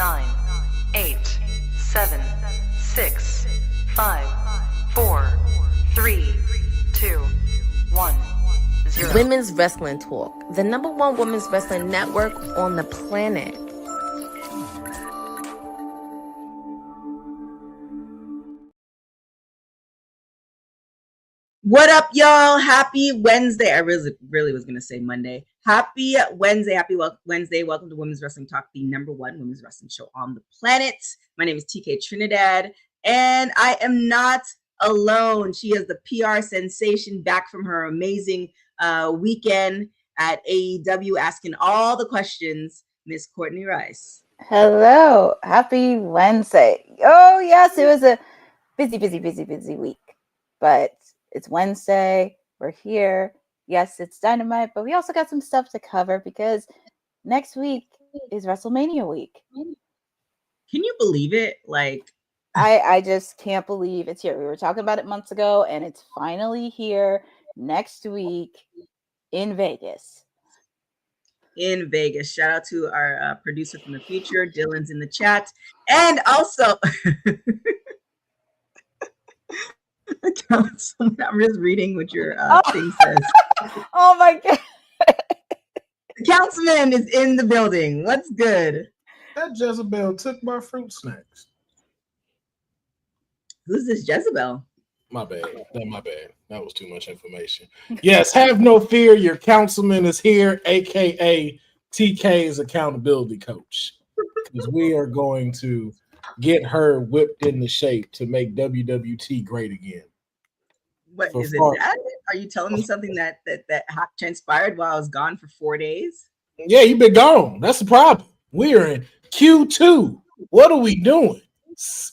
9, 8, 7, 6, 5, 4, 3, 2, 1, 0. Women's Wrestling Talk, the #1 women's wrestling network on the planet. What up, y'all? Happy Wednesday. I really was going to say Monday. Happy Wednesday. Wednesday. Welcome to Women's Wrestling Talk, the #1 women's wrestling show on the planet. My name is TK Trinidad, and I am not alone. She is the PR sensation back from her amazing weekend at AEW, asking all the questions, Miss Courtney Rice. Hello. Happy Wednesday. Oh, yes, it was a busy week, but it's Wednesday. We're here. Yes, it's Dynamite, but we also got some stuff to cover because next week is WrestleMania week. Can you believe it? Like, I just can't believe it's here. We were talking about it months ago, and it's finally here next week in Vegas. In Vegas. Shout out to our producer from the future. Dylan's in the chat. And also, I'm just reading what your thing says. Oh my God. The councilman is in the building. What's good? That Jezebel took my fruit snacks. Who's this Jezebel? My bad. That was too much information. Yes, have no fear. Your councilman is here, aka TK's accountability coach. Because we are going to get her whipped into shape to make WWT great again. What is it? That? Are you telling me something that transpired while I was gone for 4 days? Yeah, you've been gone. That's the problem. We are in Q2. What are we doing?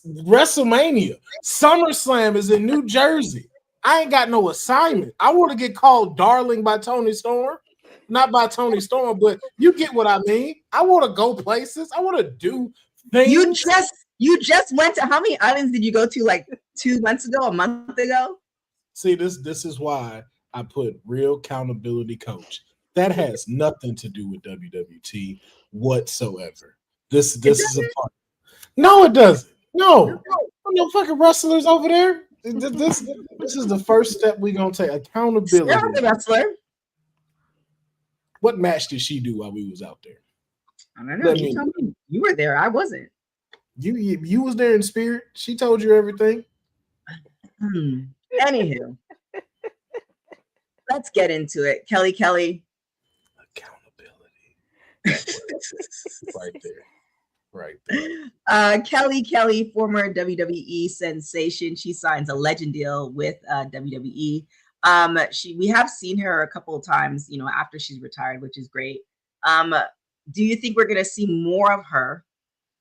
WrestleMania. SummerSlam is in New Jersey. I ain't got no assignment. I want to get called darling by Tony Storm. Not by Tony Storm, but you get what I mean. I want to go places. I want to do things. You just went to, how many islands did you go to like 2 months ago, a month ago? See, this is why I put real accountability coach. That has nothing to do with WWT whatsoever. This is a part. No, it doesn't. No fucking wrestlers over there. This is the first step we're gonna take. Accountability. You're the wrestler. What match did she do while we was out there? I don't know. You told me you were there. I wasn't. You was there in spirit. She told you everything. Anywho, let's get into it. Kelly. Accountability. Right there. Kelly, former WWE sensation. She signs a legend deal with WWE. We have seen her a couple of times, after she's retired, which is great. Do you think we're going to see more of her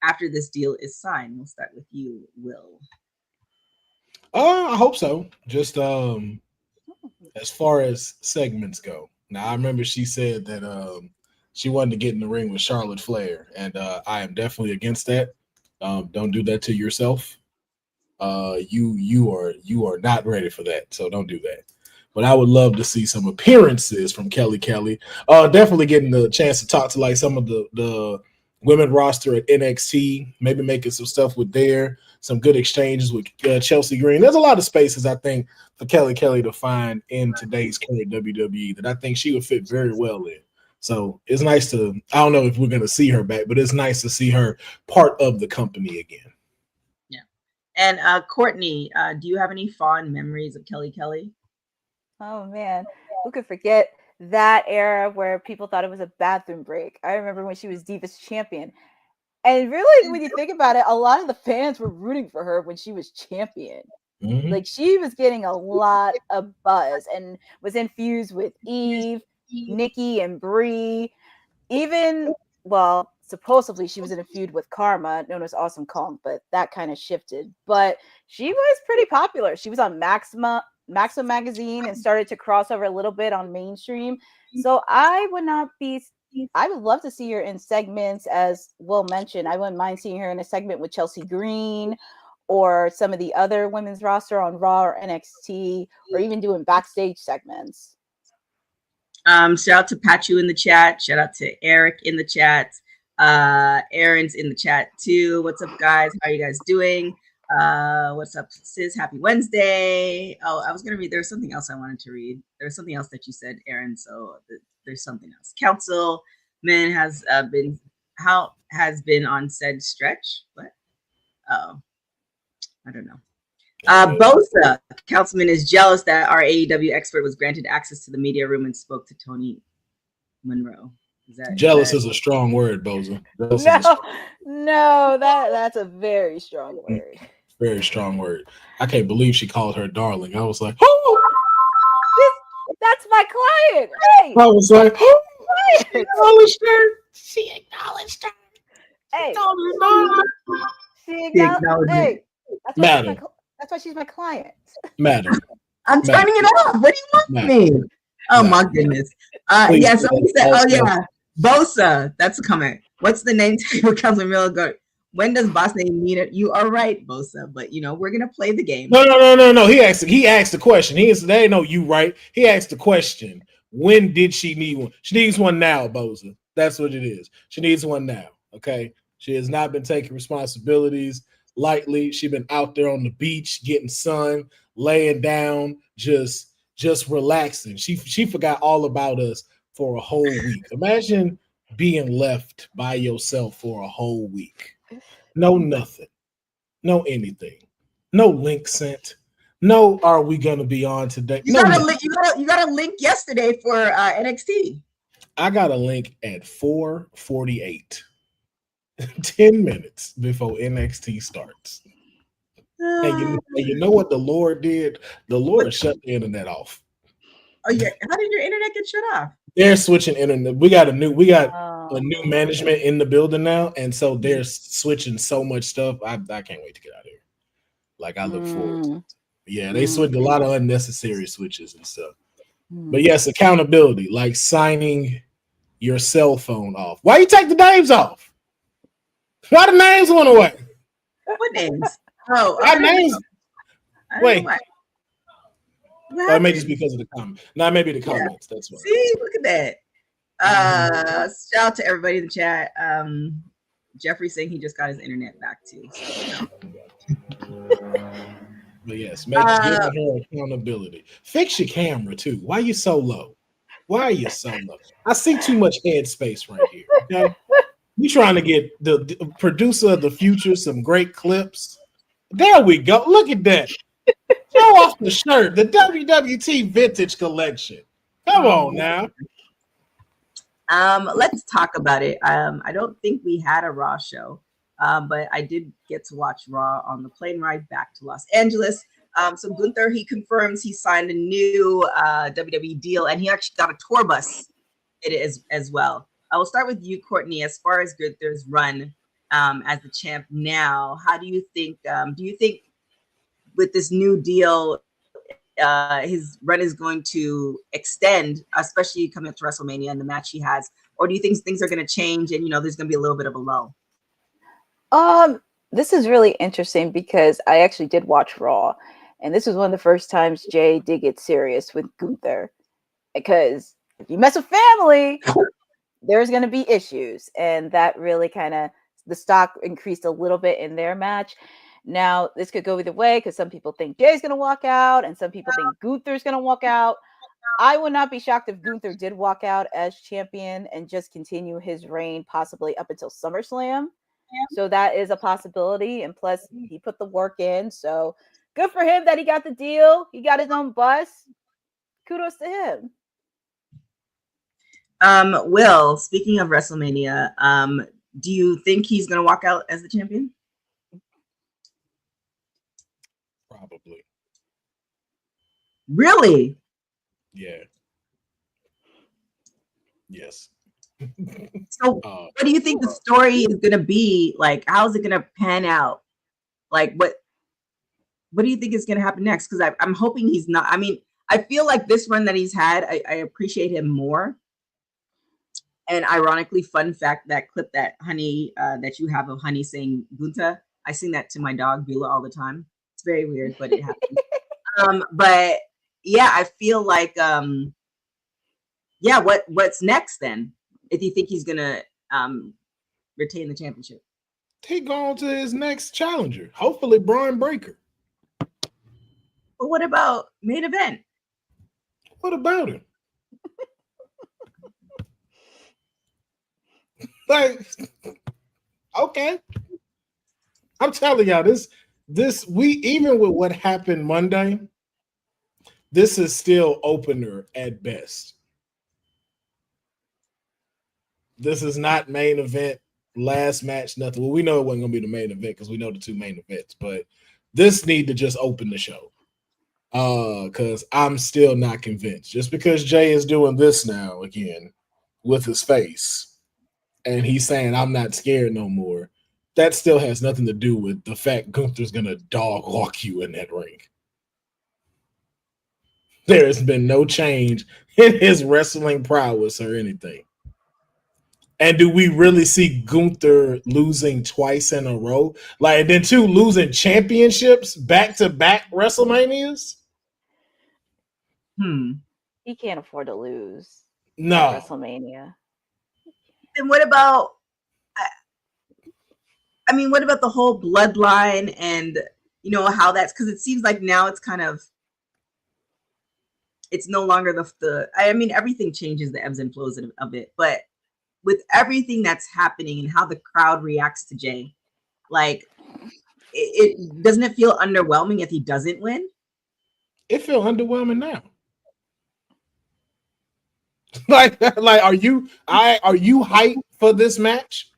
after this deal is signed? We'll start with you, Will. I hope so. Just as far as segments go. Now, I remember she said that she wanted to get in the ring with Charlotte Flair, and I am definitely against that. Don't do that to yourself. You are not ready for that, so don't do that. But I would love to see some appearances from Kelly. Definitely getting the chance to talk to like some of the women roster at NXT, maybe making some stuff with some good exchanges with Chelsea Green. There's a lot of spaces, I think, for Kelly to find in today's current WWE that I think she would fit very well in. So it's nice to, I don't know if we're going to see her back, but it's nice to see her part of the company again. Yeah. And Courtney, do you have any fond memories of Kelly? Oh, man. Who could forget that era where people thought it was a bathroom break? I remember when she was Divas champion. And really, when you think about it, a lot of the fans were rooting for her when she was champion. Mm-hmm. Like, she was getting a lot of buzz and was infused with Eve, Nikki, and Brie. Even, well, supposedly she was in a feud with Karma, known as Awesome Kong, but that kind of shifted. But she was pretty popular. She was on Maxima magazine and started to cross over a little bit on mainstream. So I would love to see her in segments, as Will mentioned. I wouldn't mind seeing her in a segment with Chelsea Green or some of the other women's roster on Raw or NXT, or even doing backstage segments. Shout out to Pachu in the chat. Shout out to Eric in the chat. Aaron's in the chat too. What's up, guys? How are you guys doing? What's up, sis? Happy Wednesday. Oh, I was gonna read. There's something else I wanted to read. There's something else that you said, Aaron. So there's something else. Councilman has been on said stretch. What? Oh, I don't know. Bosa, Councilman is jealous that our AEW expert was granted access to the media room and spoke to Tony Monroe. Jealous is a strong word, Bosa. No, that's a very strong word. Very strong word. I can't believe she called her darling. I was like, oh, that's my client. Hey, I was like, oh, she acknowledged her. She acknowledged her. Hey, she acknowledged hey, Madam. That's why she's my client. Madam. I'm turning it off. What do you want me? Oh my goodness. Yeah, somebody said, oh yeah, Bosa. That's a comment. What's the name tag for Councilman Miller? When does boss name need it? You are right, Bosa, but we're gonna play the game. No. He asked the question. He didn't say, no, you right. He asked the question. When did she need one? She needs one now, Bosa. That's what it is. She needs one now. Okay. She has not been taking responsibilities lightly. She's been out there on the beach, getting sun, laying down, just relaxing. She forgot all about us for a whole week. Imagine being left by yourself for a whole week. No nothing. No anything. No link sent. No, are we gonna be on today? You got a link yesterday for NXT. I got a link at 4:48. 10 minutes before NXT starts. And you know what the Lord did? The Lord shut the internet off. Oh yeah. How did your internet get shut off? They're switching internet. We got a new new management in the building now, and so they're switching so much stuff. I can't wait to get out of here. Like I look forward to it. Yeah, they switched a lot of unnecessary switches and stuff. But yes, accountability, like signing your cell phone off. Why you take the names off? Why the names went away? What names? Oh, our names. Wait. That may just because of the comment. No, maybe the comments. Yeah. That's why. See, look at that. Shout out to everybody in the chat. Jeffrey saying he just got his internet back too. So. But yes, give her accountability. Fix your camera too. Why are you so low? Why are you so low? I see too much head space right here. Okay. You trying to get the producer of the future some great clips. There we go. Look at that. Show off the shirt. The WWT Vintage Collection. Come on now. Let's talk about it. I don't think we had a Raw show, but I did get to watch Raw on the plane ride back to Los Angeles. So Gunther, he confirms he signed a new WWE deal, and he actually got a tour bus as well. I will start with you, Courtney. As far as Gunther's run as the champ now, how do you think? Do you think with this new deal, his run is going to extend, especially coming up to WrestleMania and the match he has, or do you think things are going to change and there's going to be a little bit of a lull? This is really interesting because I actually did watch Raw, and this was one of the first times Jay did get serious with Gunther, because if you mess with family, there's going to be issues. And that really the stock increased a little bit in their match. Now, this could go either way because some people think Jay's going to walk out and some people think Gunther's going to walk out. I would not be shocked if Gunther did walk out as champion and just continue his reign possibly up until SummerSlam. Yeah. So that is a possibility. And plus, he put the work in. So good for him that he got the deal. He got his own bus. Kudos to him. Will, speaking of WrestleMania, do you think he's going to walk out as the champion? Probably. Really? Yeah. Yes. So what do you think the story is going to be? Like, how is it going to pan out? Like, what do you think is going to happen next? Because I'm hoping he's not. I mean, I feel like this run that he's had, I appreciate him more. And ironically, fun fact, that clip that Honey, that you have of Honey saying Gunther, I sing that to my dog Beulah all the time. It's very weird, but it happens. But yeah, I feel like, what's next then? If you think he's gonna, retain the championship? He going to his next challenger. Hopefully, Braun Breaker. But what about main event? What about him? Like, okay. I'm telling y'all, we even with what happened Monday, this is still opener at best. This is not main event, last match, nothing. Well, we know it wasn't going to be the main event because we know the two main events, but this need to just open the show. Because I'm still not convinced. Just because Jay is doing this now again with his face and he's saying I'm not scared no more, that still has nothing to do with the fact Gunther's gonna dog walk you in that ring. There has been no change in his wrestling prowess or anything. And do we really see Gunther losing twice in a row? Like, and then two, losing championships back-to-back WrestleManias? He can't afford to lose. No. At WrestleMania. Then what about? I mean, what about the whole bloodline and how that's, because it seems like now it's kind of, it's no longer the. I mean, everything changes, the ebbs and flows of it, but with everything that's happening and how the crowd reacts to Jay, like, it doesn't it feel underwhelming if he doesn't win? It feels underwhelming now. like, are you hyped for this match?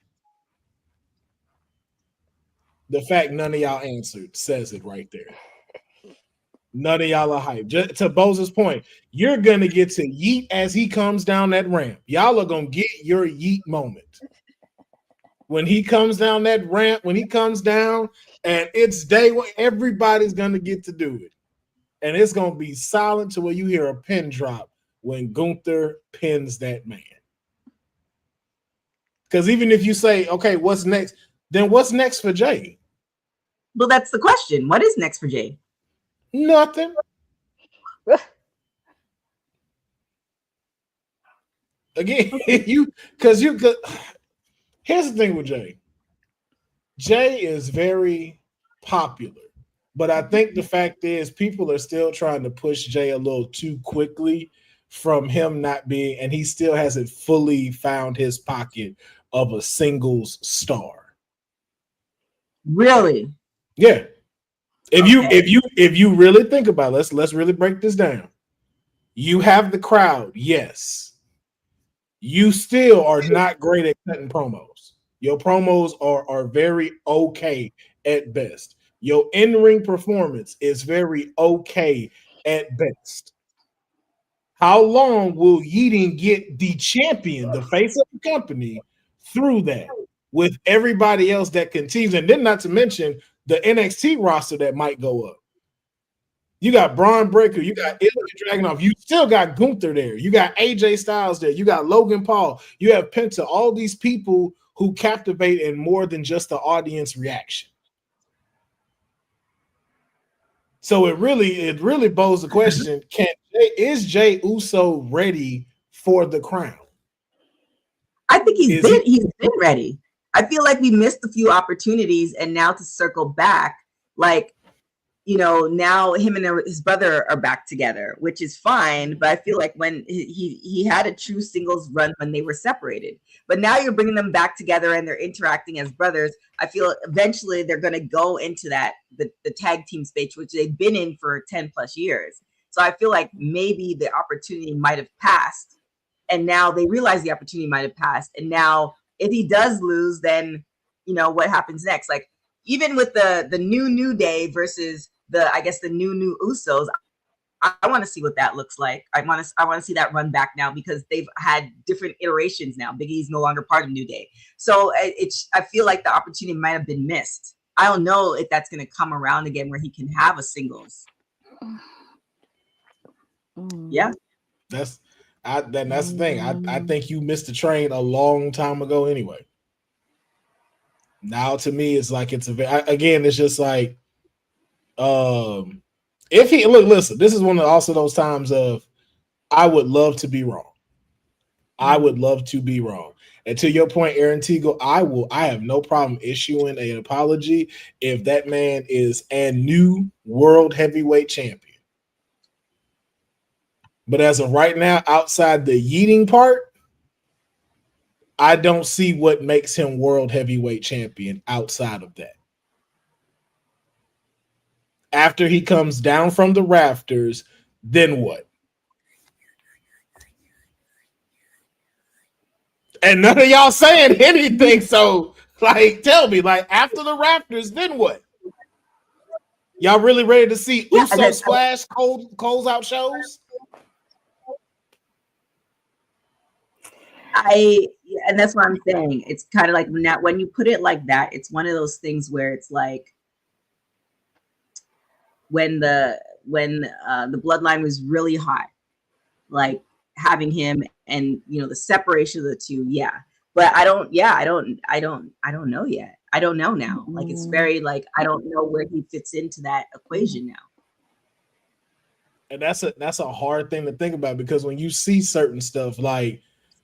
The fact none of y'all answered says it right there. None of y'all are hyped. Just to Bose's point, you're gonna get to yeet as he comes down that ramp. Y'all are gonna get your yeet moment when he comes down that ramp. When he comes down, and it's day one, everybody's gonna get to do it, and it's gonna be silent to where you hear a pin drop when Gunther pins that man. Because even if you say, "Okay, what's next?" Then what's next for Jay? Well, that's the question. What is next for Jay? Nothing. Again, here's the thing with Jay. Jay is very popular, but I think the fact is people are still trying to push Jay a little too quickly from him not being, and he still hasn't fully found his pocket of a singles star. Really? Yeah. If you really think about it, let's really break this down. You have the crowd, yes. You still are not great at cutting promos. Your promos are very okay at best. Your in-ring performance is very okay at best. How long will Yeating get the champion, the face of the company, through that with everybody else that continues? And then not to mention the NXT roster that might go up. You got Braun Breaker, you got Ilya Dragunov, you still got Gunther there, you got AJ Styles there, you got Logan Paul, you have Penta, all these people who captivate in more than just the audience reaction. So it really poses the question: is Jay Uso ready for the crown? I think he's been ready. I feel like we missed a few opportunities, and now to circle back, like, now him and his brother are back together, which is fine. But I feel like when he had a true singles run when they were separated, but now you're bringing them back together and they're interacting as brothers. I feel eventually they're going to go into the tag team space, which they've been in for 10 plus years. So I feel like maybe the opportunity might have passed, and now they realize the opportunity might have passed. And now if he does lose, then what happens next? Like, even with the new Day versus the new Usos, I want to see what that looks like. I want to see that run back now, because they've had different iterations now. Big E's no longer part of New Day, so I feel like the opportunity might have been missed. I don't know if that's going to come around again where he can have a singles. Yeah, that's the thing. I think you missed the train a long time ago. Anyway. Now, to me, it's like it's just like, if he listen, this is one of also those times of I would love to be wrong. I would love to be wrong. And to your point, Aaron Teagle, I have no problem issuing an apology if that man is a new world heavyweight champion. But as of right now, outside the yeeting part, I don't see what makes him world heavyweight champion outside of that. After he comes down from the rafters, then what? And none of y'all saying anything. So, like, tell me, like, after the rafters, then what? Y'all really ready to see Uso splash close out shows? And that's what I'm saying. It's kind of like when you put it like that, it's one of those things where it's like when the bloodline was really hot, like having him and the separation of the two, yeah. But I don't know yet. I don't know now. Like it's very like I don't know where he fits into that equation now. And that's a hard thing to think about, because when you see certain stuff, like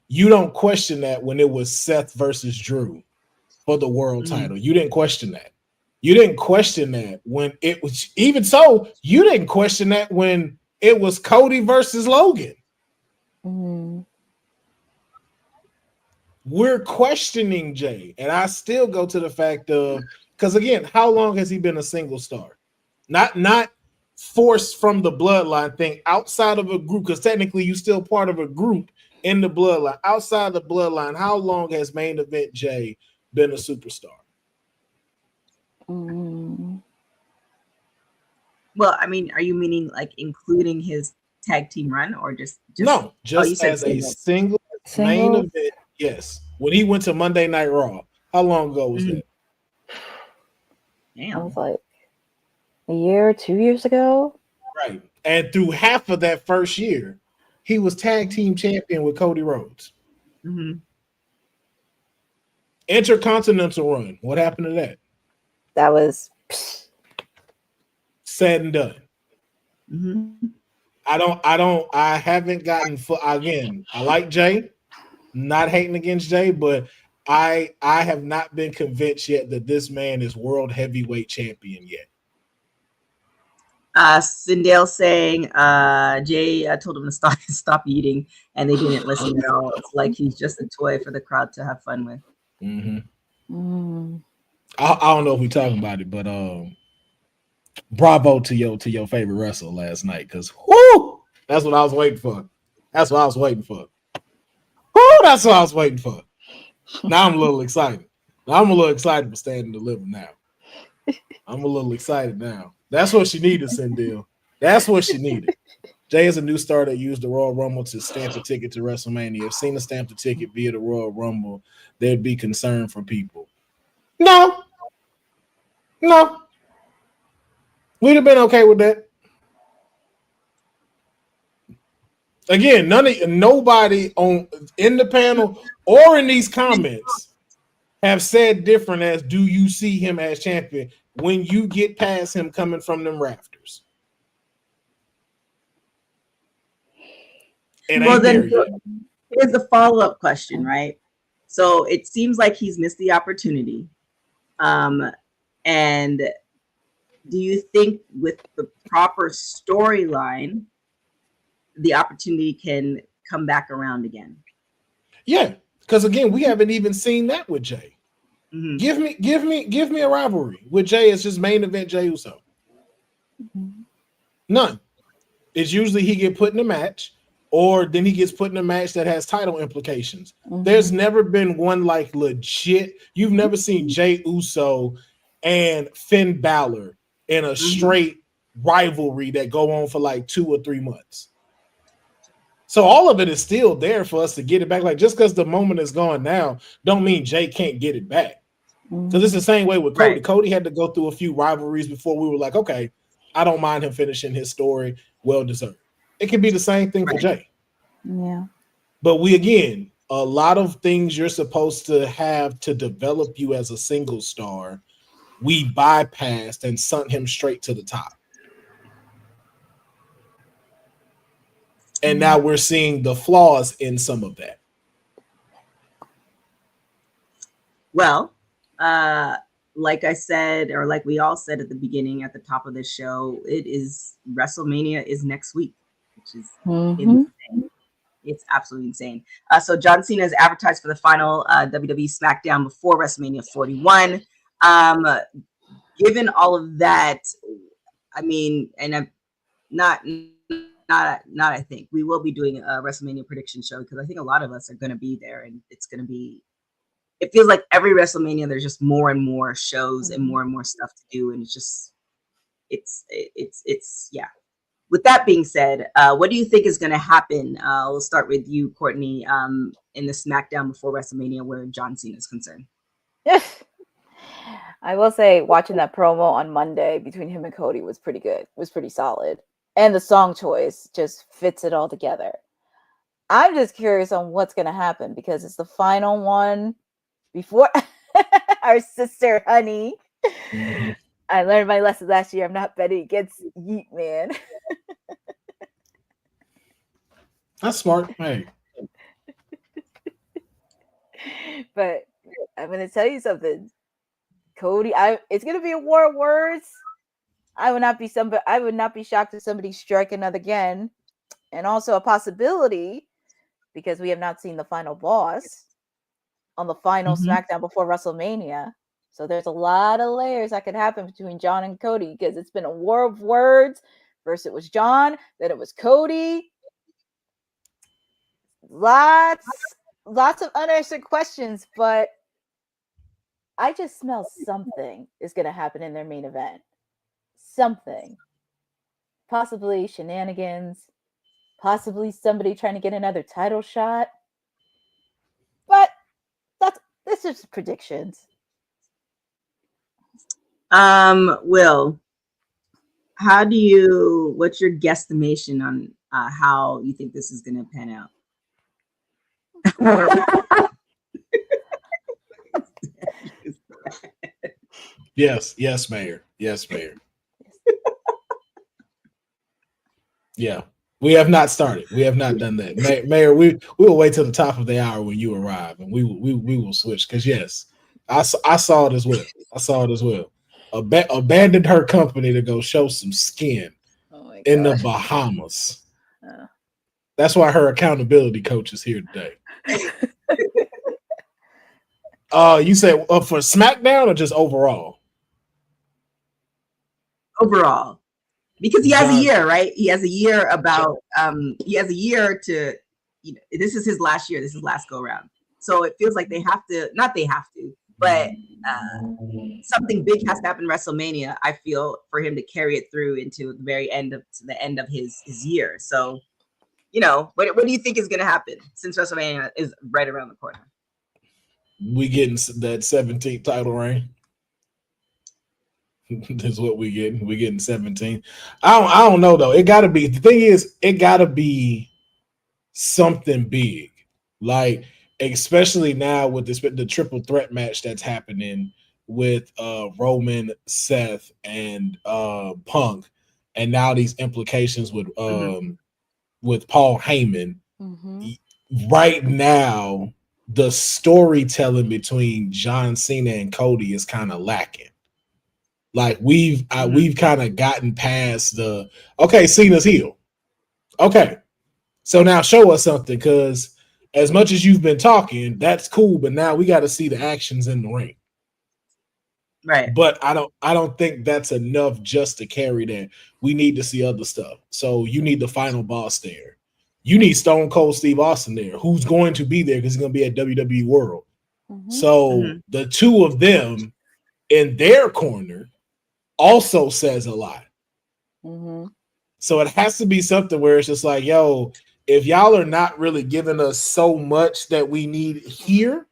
you don't question that when it was Seth versus Drew for the world title. You didn't question that. You didn't question that when it was, even so, you didn't question that when it was Cody versus Logan. We're questioning Jay. And I still go to the fact of, because again, how long has he been a single star? Not forced from the bloodline thing, outside of a group, because technically you're still part of a group in the bloodline. Outside the bloodline, how long has main event Jay been a superstar? Well, I mean, are you meaning like including his tag team run, or just no, just as a single main event? Yes, when he went to Monday Night Raw, how long ago was that? Damn. That was like a year, 2 years ago. Right, and through half of that first year, he was tag team champion with Cody Rhodes. Intercontinental run. What happened to that? That was said and done. I haven't gotten again. I like Jay, not hating against Jay, but I have not been convinced yet that this man is world heavyweight champion yet. Sindel saying Jay told him to stop eating, and they didn't listen at all. It's like he's just a toy for the crowd to have fun with. I don't know if we're talking about it, but bravo to your favorite wrestler last night, because that's what I was waiting for. That's what I was waiting for. That's what I was waiting for. Now I'm a little excited. I'm a little excited for Stand and Deliver now. I'm a little excited now. That's what she needed, Sindel. That's what she needed. Jay is a new star that used the Royal Rumble to stamp a ticket to WrestleMania. If Cena stamped a ticket via the Royal Rumble, there'd be concern from people. No. We'd have been okay with that. Again, nobody in the panel or in these comments have said different as, do you see him as champion when you get past him coming from them rafters? Well, then here's the follow-up question, right? So it seems like he's missed the opportunity. And do you think with the proper storyline, the opportunity can come back around again? Yeah, because again, we haven't even seen that with Jay. Give me a rivalry with Jay. It's just main event Jey Uso. None. It's usually he get put in a match, or then he gets put in a match that has title implications. There's never been one like legit. You've never seen Jey Uso and Finn Balor in a straight rivalry that go on for like 2 or 3 months. So all of it is still there for us to get it back. Like, just because the moment is gone now, don't mean Jay can't get it back. Because it's the same way with Cody. Right. Cody had to go through a few rivalries before we were like, okay, I don't mind him finishing his story. Well deserved. It can be the same thing for Jay. Yeah. But again, a lot of things you're supposed to have to develop you as a single star, we bypassed and sent him straight to the top. And now we're seeing the flaws in some of that. Well, like I said, or like we all said at the beginning, at the top of this show, WrestleMania is next week, which is insane. It's absolutely insane. So John Cena is advertised for the final WWE SmackDown before WrestleMania 41. Given all of that, I mean, and I'm not. I think we will be doing a WrestleMania prediction show because I think a lot of us are going to be there, and it's going to be. It feels like every WrestleMania there's just more and more shows and more stuff to do, and it's yeah. With that being said, what do you think is going to happen? We'll start with you, Courtney, in the SmackDown before WrestleMania where John Cena is concerned. I will say watching that promo on Monday between him and Cody was pretty good. It was pretty solid. And the song choice just fits it all together. I'm just curious on what's going to happen because it's the final one before our sister, honey. Mhm. I learned my lesson last year. I'm not betting against Yeet Man. That's smart. Hey, But I'm going to tell you something. Cody, it's going to be a war of words. I would not be shocked if somebody strike another again. And also a possibility, because we have not seen the final boss on the final SmackDown before WrestleMania. So there's a lot of layers that could happen between John and Cody because it's been a war of words. First it was John, then it was Cody. Lots of unanswered questions, but I just smell something is going to happen in their main event. Something. Possibly shenanigans. Possibly somebody trying to get another title shot. But this is predictions. Will, what's your guesstimation on how you think this is going to pan out? yes, Mayor. Yeah, we have not started. We have not done that, Mayor. We will wait till the top of the hour when you arrive, and we will switch. Because yes, I saw it as well. Abandoned her company to go show some skin in the Bahamas. That's why her accountability coach is here today. You said for SmackDown or just overall? Overall, because he has a year, right? He has a year to, this is his last year. This is his last go round. So it feels like but something big has to happen in WrestleMania, I feel, for him to carry it through into the very end of his year. So, what do you think is going to happen since WrestleMania is right around the corner? We getting that 17th title reign. That's what we getting. We getting 17. I don't know though. The thing is, it gotta be something big. Like, especially now with the triple threat match that's happening with Roman, Seth, and Punk, and now these implications with Paul Heyman. Right now, the storytelling between John Cena and Cody is kind of lacking. Like we've kind of gotten past Cena's heel. Okay, so now show us something, because as much as you've been talking, that's cool, but now we got to see the actions in the ring. Right. But I don't think that's enough just to carry that. We need to see other stuff. So you need the final boss there. You need Stone Cold Steve Austin there, who's going to be there because he's going to be at WWE World. So the two of them in their corner also says a lot. So it has to be something where it's just like, yo, if y'all are not really giving us so much that we need here,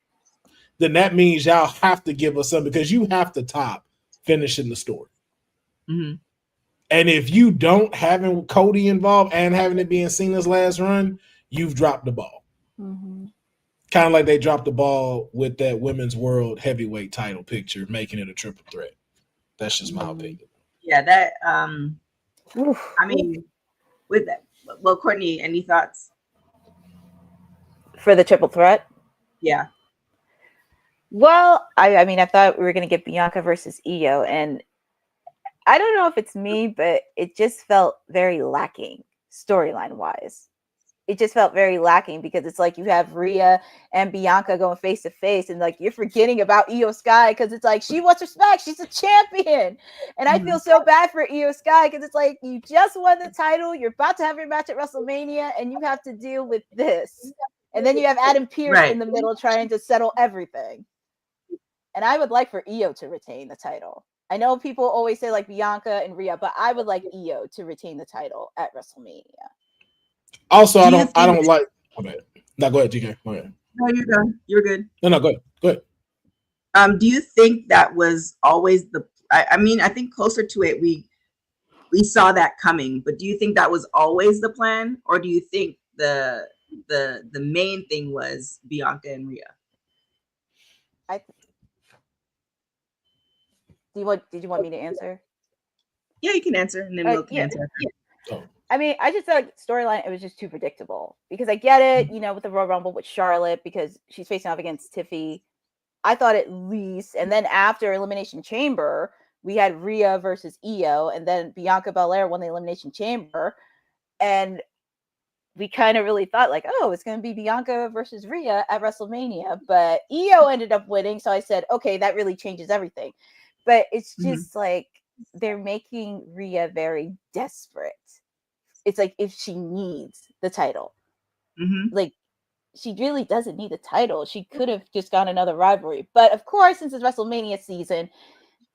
then that means y'all have to give us something, because you have to top finishing the story. And if you don't, having Cody involved and having it being Cena's last run, you've dropped the ball. Kind of like they dropped the ball with that women's world heavyweight title picture, making it a triple threat. That's just my opinion. Yeah, that I mean, with that, well, Courtney, any thoughts for the triple threat? Yeah. Well, I mean, I thought we were going to get Bianca versus Io, and I don't know if it's me, but it just felt very lacking storyline wise. It just felt very lacking because it's like you have Rhea and Bianca going face to face, and like you're forgetting about Io Sky because it's like she wants respect. She's a champion, and I feel so bad for Io Sky because it's like you just won the title, you're about to have your match at WrestleMania, and you have to deal with this, and then you have Adam Pearce in the middle trying to settle everything. And I would like for Io to retain the title. I know people always say like Bianca and Rhea, but I would like Io to retain the title at WrestleMania. Also, I don't like. Okay. No, go ahead, TK. Go ahead. No, you're done. You're good. No, go ahead. Go ahead. Do you think that was always the? I mean, I think closer to it, we saw that coming. But do you think that was always the plan, or do you think the main thing was Bianca and Rhea? Did you want me to answer? Yeah, you can answer, and then we'll answer. Oh. I mean, I just thought storyline, it was just too predictable because I get it, you know, with the Royal Rumble with Charlotte because she's facing off against Tiffy. I thought at least, and then after Elimination Chamber, we had Rhea versus Io, and then Bianca Belair won the Elimination Chamber, and we kind of really thought like, oh, it's going to be Bianca versus Rhea at WrestleMania, but Io ended up winning, so I said, okay, that really changes everything. But it's just like they're making Rhea very desperate. It's like if she needs the title, like she really doesn't need the title. She could have just gone another rivalry. But of course, since it's WrestleMania season,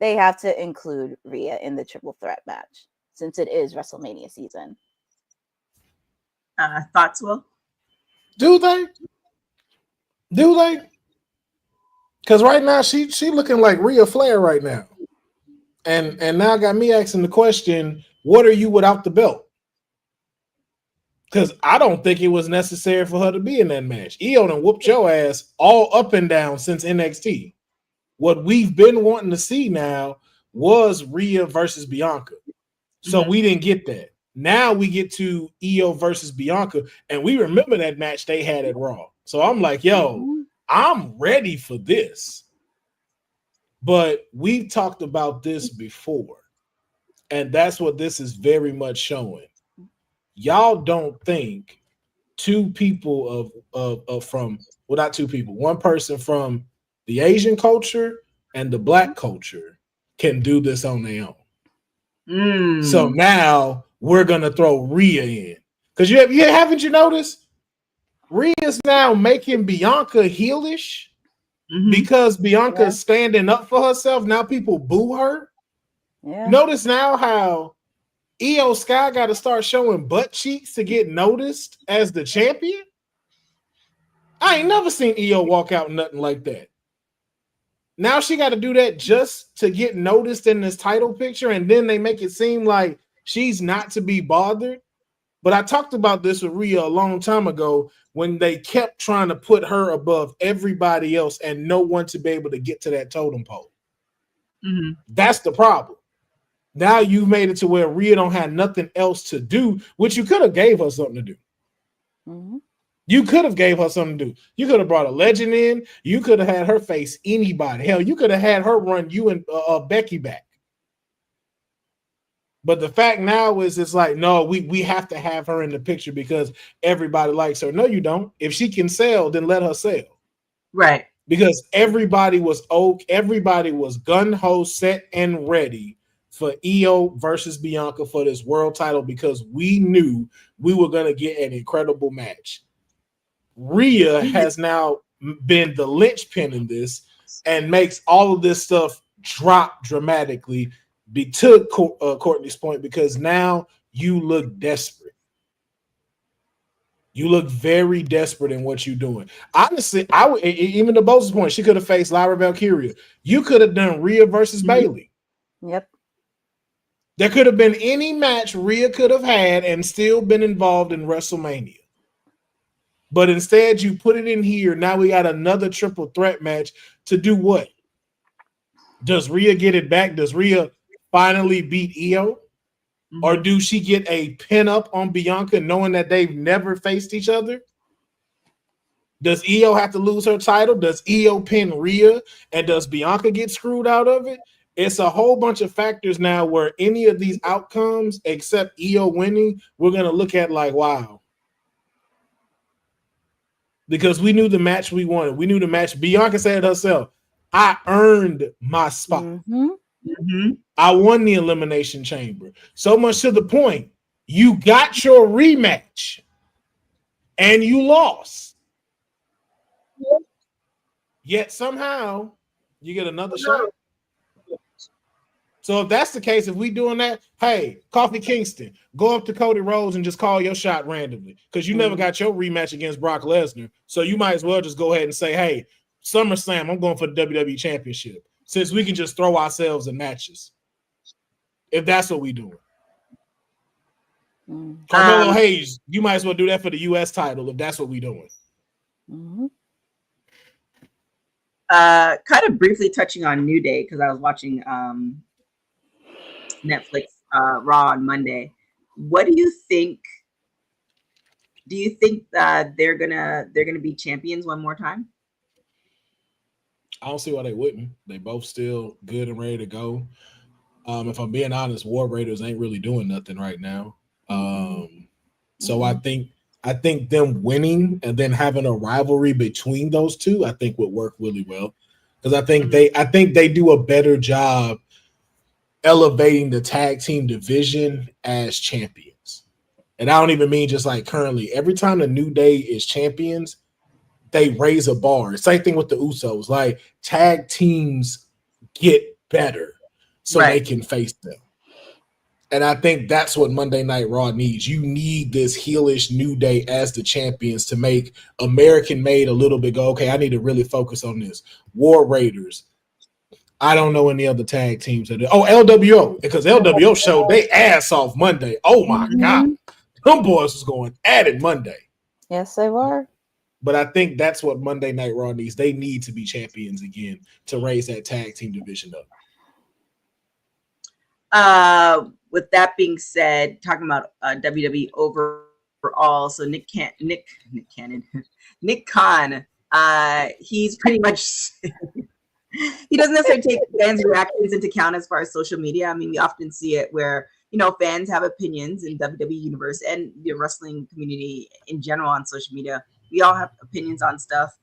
they have to include Rhea in the triple threat match since it is WrestleMania season. Thoughts, Will? Do they? Because right now she looking like Rhea Flair right now, and now got me asking the question: what are you without the belt? Because I don't think it was necessary for her to be in that match. Io done whooped your ass all up and down since NXT. What we've been wanting to see now was Rhea versus Bianca. So we didn't get that. Now we get to Io versus Bianca, and we remember that match they had at Raw. So I'm like, yo, I'm ready for this. But we've talked about this before, and that's what this is very much showing. Y'all don't think two people not two people, one person from the Asian culture and the Black culture can do this on their own. So now we're gonna throw Rhea in because haven't you noticed Rhea's now making Bianca heelish because Bianca's standing up for herself. Now people boo her. Yeah. Notice now how Io Sky got to start showing butt cheeks to get noticed as the champion. I ain't never seen Io walk out nothing like that. Now she got to do that just to get noticed in this title picture, and then they make it seem like she's not to be bothered. But I talked about this with Rhea a long time ago when they kept trying to put her above everybody else and no one to be able to get to that totem pole. That's the problem. Now you've made it to where Rhea don't have nothing else to do, which you could have gave her something to do. You could have gave her something to do. You could have brought a legend in. You could have had her face anybody. Hell, you could have had her run you and Becky back. But the fact now is it's like, no, we have to have her in the picture because everybody likes her. No, you don't. If she can sell, then let her sell. Right. Because everybody was gun-ho, set, and ready for Io versus Bianca for this world title because we knew we were going to get an incredible match. Rhea has now been the linchpin in this and makes all of this stuff drop dramatically. To Courtney's point, because now you look desperate. You look very desperate in what you're doing. Honestly, I would even to Bosa's point, she could have faced Lyra Valkyria. You could have done Rhea versus Bayley. Yep. There could have been any match Rhea could have had and still been involved in WrestleMania. But instead, you put it in here. Now we got another triple threat match to do what? Does Rhea get it back? Does Rhea finally beat Io? Or do she get a pin up on Bianca knowing that they've never faced each other? Does Io have to lose her title? Does Io pin Rhea? And does Bianca get screwed out of it? It's a whole bunch of factors now where any of these outcomes, except Io winning, we're going to look at like, wow. Because we knew the match we wanted. We knew the match. Bianca said it herself, I earned my spot. I won the Elimination Chamber. So much to the point, you got your rematch and you lost. Yet somehow you get another shot. So if that's the case, if we doing that, hey, Kofi Kingston, go up to Cody Rhodes and just call your shot randomly because you never got your rematch against Brock Lesnar. So you might as well just go ahead and say, hey, SummerSlam, I'm going for the WWE Championship since we can just throw ourselves in matches. If that's what we doing. Carmelo Hayes, you might as well do that for the U.S. title if that's what we doing. Kind of briefly touching on New Day because I was watching Netflix Raw on Monday. What do you think? Do you think that they're gonna be champions one more time? I don't see why they wouldn't. They both still good and ready to go. If I'm being honest, War Raiders ain't really doing nothing right now. So I think them winning and then having a rivalry between those two, I think would work really well. Because I think they do a better job elevating the tag team division as champions. And I don't even mean just like currently. Every time the New Day is champions, they raise a bar. Same thing with the Usos. Like tag teams get better so they can face them. And I think that's what Monday Night Raw needs. You need this heelish New Day as the champions to make American made a little bit go, okay, I need to really focus on this. War Raiders. I don't know any other tag teams that LWO, because LWO showed they ass off Monday. Oh my God. Them boys was going at it Monday. Yes, they were. But I think that's what Monday Night Raw needs. They need to be champions again to raise that tag team division up. With that being said, talking about WWE overall, so Nick Khan, he's pretty much he doesn't necessarily take fans' reactions into account as far as social media. I mean, we often see it where fans have opinions in WWE universe and the wrestling community in general on social media. We all have opinions on stuff,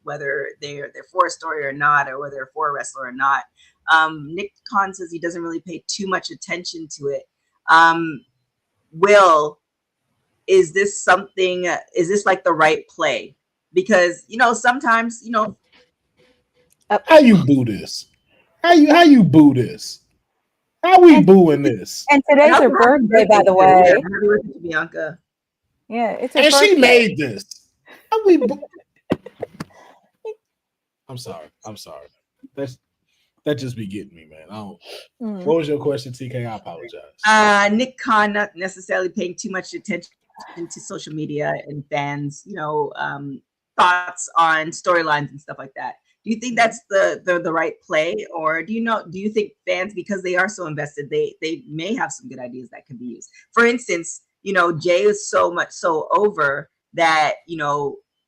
whether they're for a story or not, or whether they're for a wrestler or not. Nick Khan says he doesn't really pay too much attention to it. Will, is this like the right play? Because, sometimes, how you boo this? How you boo this? How we booing this? And today's her birthday, by the way. Happy birthday to Bianca. Yeah, it's her and birthday. she made this. How we I'm sorry. That just be getting me, man. I don't. What was your question, TK? I apologize. Nick Khan not necessarily paying too much attention to social media and fans, thoughts on storylines and stuff like that. Do you think that's the right play, or do you think fans, because they are so invested, they may have some good ideas that can be used? For instance, Jay is so over that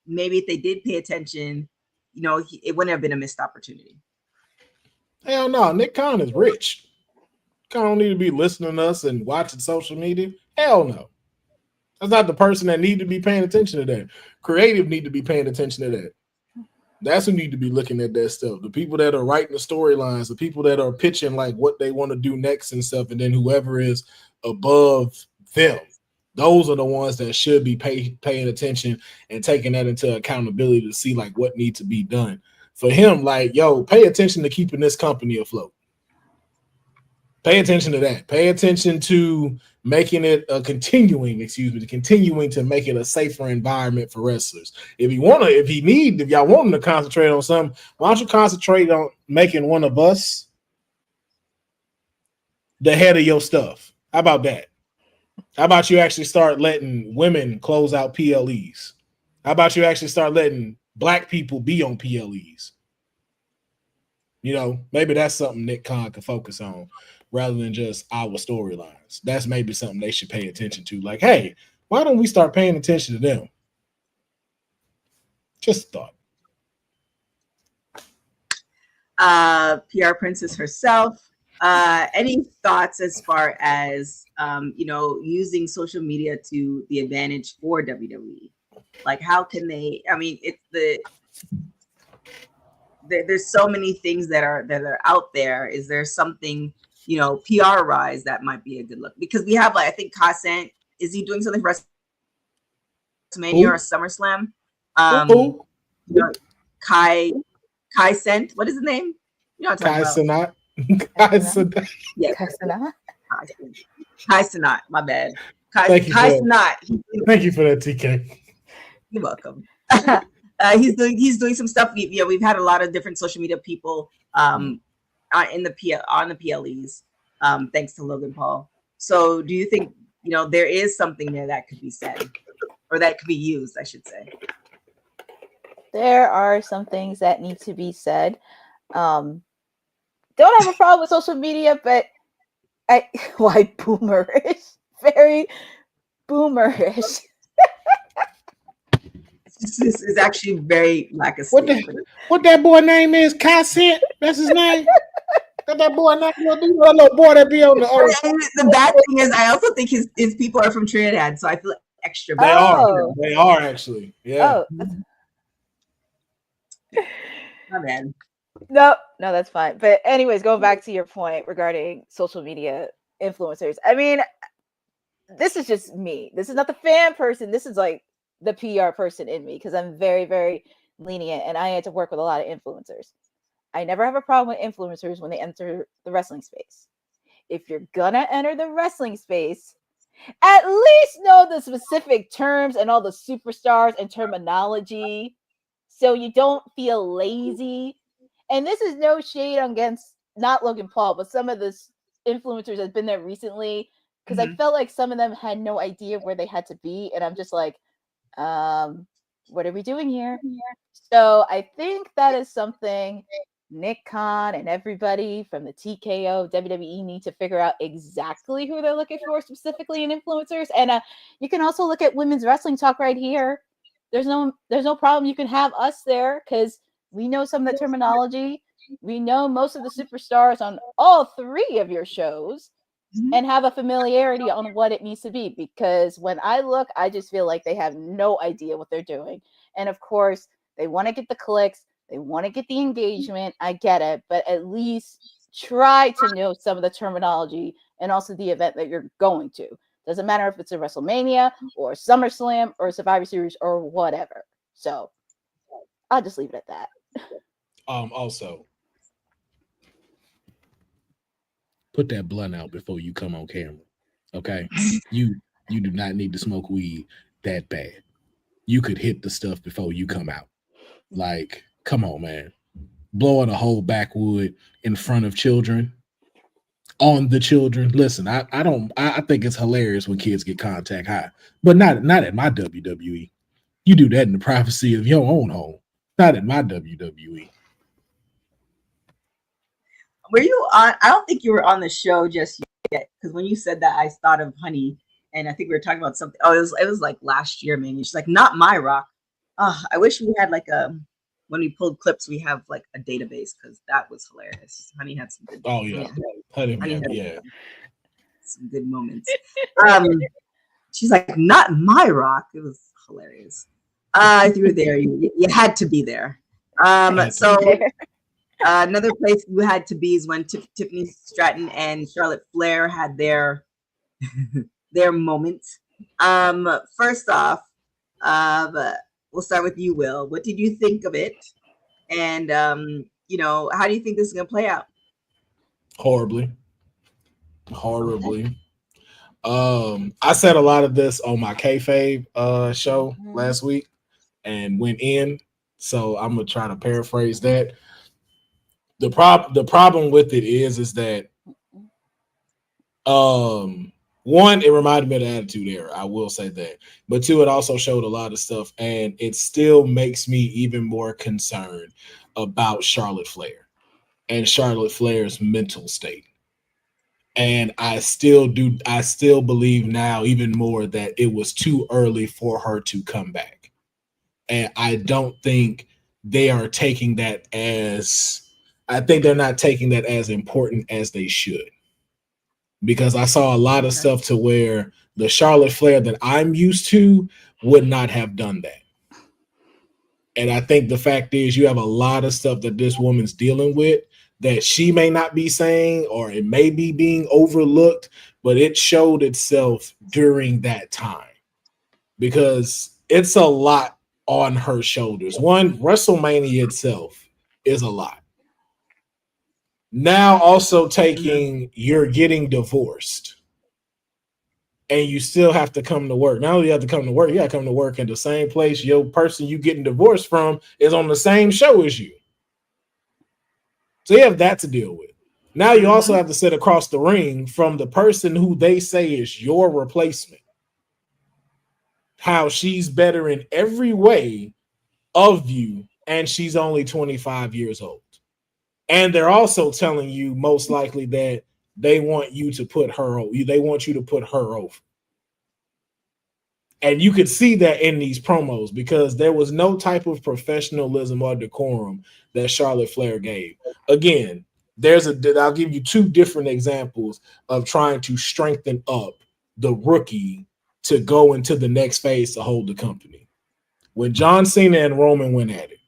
maybe if they did pay attention, it wouldn't have been a missed opportunity. Hell no, Nick Khan is rich. Khan don't need to be listening to us and watching social media. Hell no. That's not the person that need to be paying attention to that. Creative need to be paying attention to that. That's who need to be looking at that stuff. The people that are writing the storylines, the people that are pitching like what they want to do next and stuff, and then whoever is above them, those are the ones that should be paying attention and taking that into accountability to see like what needs to be done. For him, like, pay attention to keeping this company afloat. Pay attention to that. Pay attention to making it continuing to make it a safer environment for wrestlers. If y'all want him to concentrate on something, why don't you concentrate on making one of us the head of your stuff? How about that? How about you actually start letting women close out PLEs? How about you actually start letting Black people be on PLEs? Maybe that's something Nick Khan can focus on rather than just our storylines. That's maybe something they should pay attention to. Like, hey, why don't we start paying attention to them? Just a thought. PR princess herself. Any thoughts as far as using social media to the advantage for WWE? Like, how can they? I mean, there's so many things that are out there. Is there something PR wise that might be a good look? Because we have, like, I think Kasant, is he doing something for WrestleMania or SummerSlam? Kai Sent. What is his name? You know what I'm talking about. Kai Sanat. Yeah. Kai Sanat. My bad. Kai Sanat. Thank you for that, TK. You're welcome. He's doing some stuff. We've had a lot of different social media people on the PLEs, thanks to Logan Paul. So do you think there is something there that could be said, or that could be used, I should say? There are some things that need to be said. Don't have a problem with social media, but why boomerish? Very boomerish. This is actually very lack of what that boy name is? Cassette? That's his name? That boy name? That little boy that be on the earth. The bad thing is, I also think his people are from Trinidad, so I feel extra bad. Oh. They are actually. Yeah. Oh. My bad. No, that's fine. But anyways, going back to your point regarding social media influencers. I mean, this is just me. This is not the fan person. This is like the PR person in me, because I'm very, very lenient, and I had to work with a lot of influencers. I never have a problem with influencers when they enter the wrestling space. If you're gonna enter the wrestling space, at least know the specific terms and all the superstars and terminology, so you don't feel lazy. And this is no shade against not Logan Paul, but some of the influencers that's been there recently, because I felt like some of them had no idea where they had to be, and I'm just like, what are we doing here? So I think that is something Nick Khan and everybody from the TKO, WWE need to figure out exactly who they're looking for specifically in influencers. And you can also look at Women's Wrestling Talk right here. There's no problem. You can have us there, because we know some of the terminology. We know most of the superstars on all three of your shows, and have a familiarity on what it needs to be. Because when I look, I just feel like they have no idea what they're doing. And of course, they want to get the clicks. They want to get the engagement. I get it. But at least try to know some of the terminology and also the event that you're going to. Doesn't matter if it's a WrestleMania or a SummerSlam or a Survivor Series or whatever. So I'll just leave it at that. Also, put that blunt out before you come on camera. Okay? You do not need to smoke weed that bad. You could hit the stuff before you come out. Like, come on, man. Blowing a whole backwood in front of children, on the children. Listen, I think it's hilarious when kids get contact high, but not at my WWE. You do that in the privacy of your own home, not at my WWE. Were you on? I don't think you were on the show just yet, because when you said that, I thought of Honey, and I think we were talking about something. Oh, it was like last year, man. She's like, not my rock. I wish we had like when we pulled clips, we have like a database, because that was hilarious. Honey had some good. Oh yeah, Honey had some good moments. She's like, not my rock. It was hilarious. If you were there, you had to be there. So. Another place you had to be is when Tiffany Stratton and Charlotte Flair had their moments. First off, we'll start with you, Will. What did you think of it? And how do you think this is gonna play out? Horribly. I said a lot of this on my kayfabe show last week and went in, so I'm gonna try to paraphrase that. The problem with it is that one, it reminded me of the Attitude Era. I will say that. But two, it also showed a lot of stuff, and it still makes me even more concerned about Charlotte Flair and Charlotte Flair's mental state. And I still believe now even more that it was too early for her to come back. And I don't think they are taking that as, I think they're not taking that as important as they should. Because I saw a lot of stuff to where the Charlotte Flair that I'm used to would not have done that. And I think the fact is you have a lot of stuff that this woman's dealing with that she may not be saying, or it may be being overlooked, but it showed itself during that time because it's a lot on her shoulders. One, WrestleMania itself is a lot. Now also taking, you're getting divorced and you still have to come to work. Not only you have to come to work, you got to come to work in the same place your person you getting divorced from is on the same show as you. So you have that to deal with. Now you also have to sit across the ring from the person who they say is your replacement. How she's better in every way of you, and she's only 25 years old. And they're also telling you most likely that they want you to put her over. They want you to put her over. And you could see that in these promos because there was no type of professionalism or decorum that Charlotte Flair gave. Again, I'll give you two different examples of trying to strengthen up the rookie to go into the next phase to hold the company. When John Cena and Roman went at it,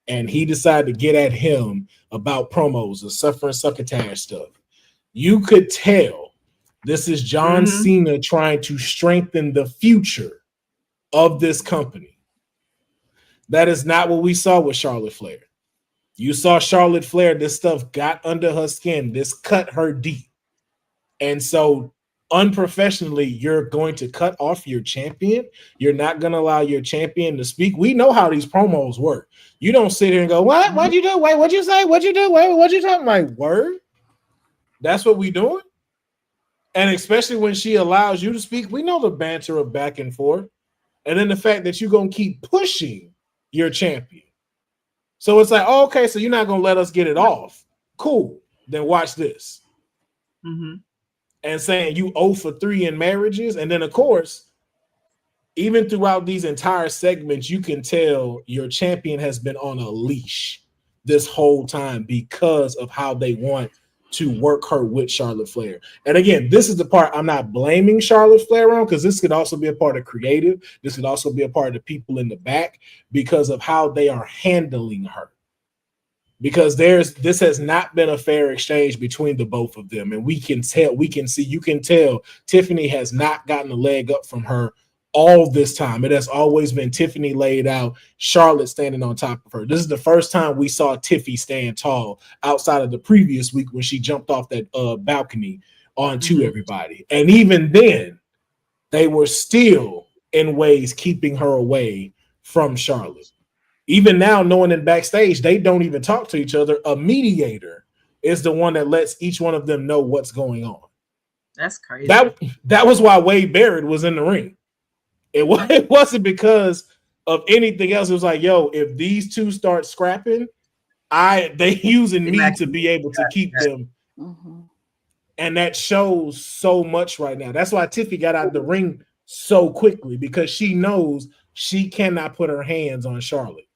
and he decided to get at him about promos, the suffer and succotash stuff, you could tell this is John Cena trying to strengthen the future of this company. That is not what we saw with Charlotte Flair. You saw Charlotte Flair, this stuff got under her skin. This cut her deep. And so unprofessionally, you're going to cut off your champion. You're not going to allow your champion to speak. We know how these promos work. You don't sit here and go, what? What'd you do? Wait, what'd you say? What'd you do? Wait, what'd you talk? My word? That's what we doing? And especially when she allows you to speak, we know the banter of back and forth. And then the fact that you're going to keep pushing your champion. So it's like, oh, okay, so you're not going to let us get it off. Cool. Then watch this. And saying you 0 for 3 in marriages. And then, of course, even throughout these entire segments, you can tell your champion has been on a leash this whole time because of how they want to work her with Charlotte Flair. And again, this is the part I'm not blaming Charlotte Flair on, because this could also be a part of creative. This could also be a part of the people in the back because of how they are handling her. Because this has not been a fair exchange between the both of them. And you can tell Tiffany has not gotten a leg up from her all this time. It has always been Tiffany laid out, Charlotte standing on top of her. This is the first time we saw Tiffy stand tall outside of the previous week when she jumped off that balcony onto everybody. And even then, they were still in ways keeping her away from Charlotte. Even now, knowing in backstage, they don't even talk to each other. A mediator is the one that lets each one of them know what's going on. That's crazy. That was why Wade Barrett was in the ring. It wasn't because of anything else. It was like, yo, if these two start scrapping, they using me to be able to keep them. And that shows so much right now. That's why Tiffy got out of the ring so quickly, because she knows she cannot put her hands on Charlotte.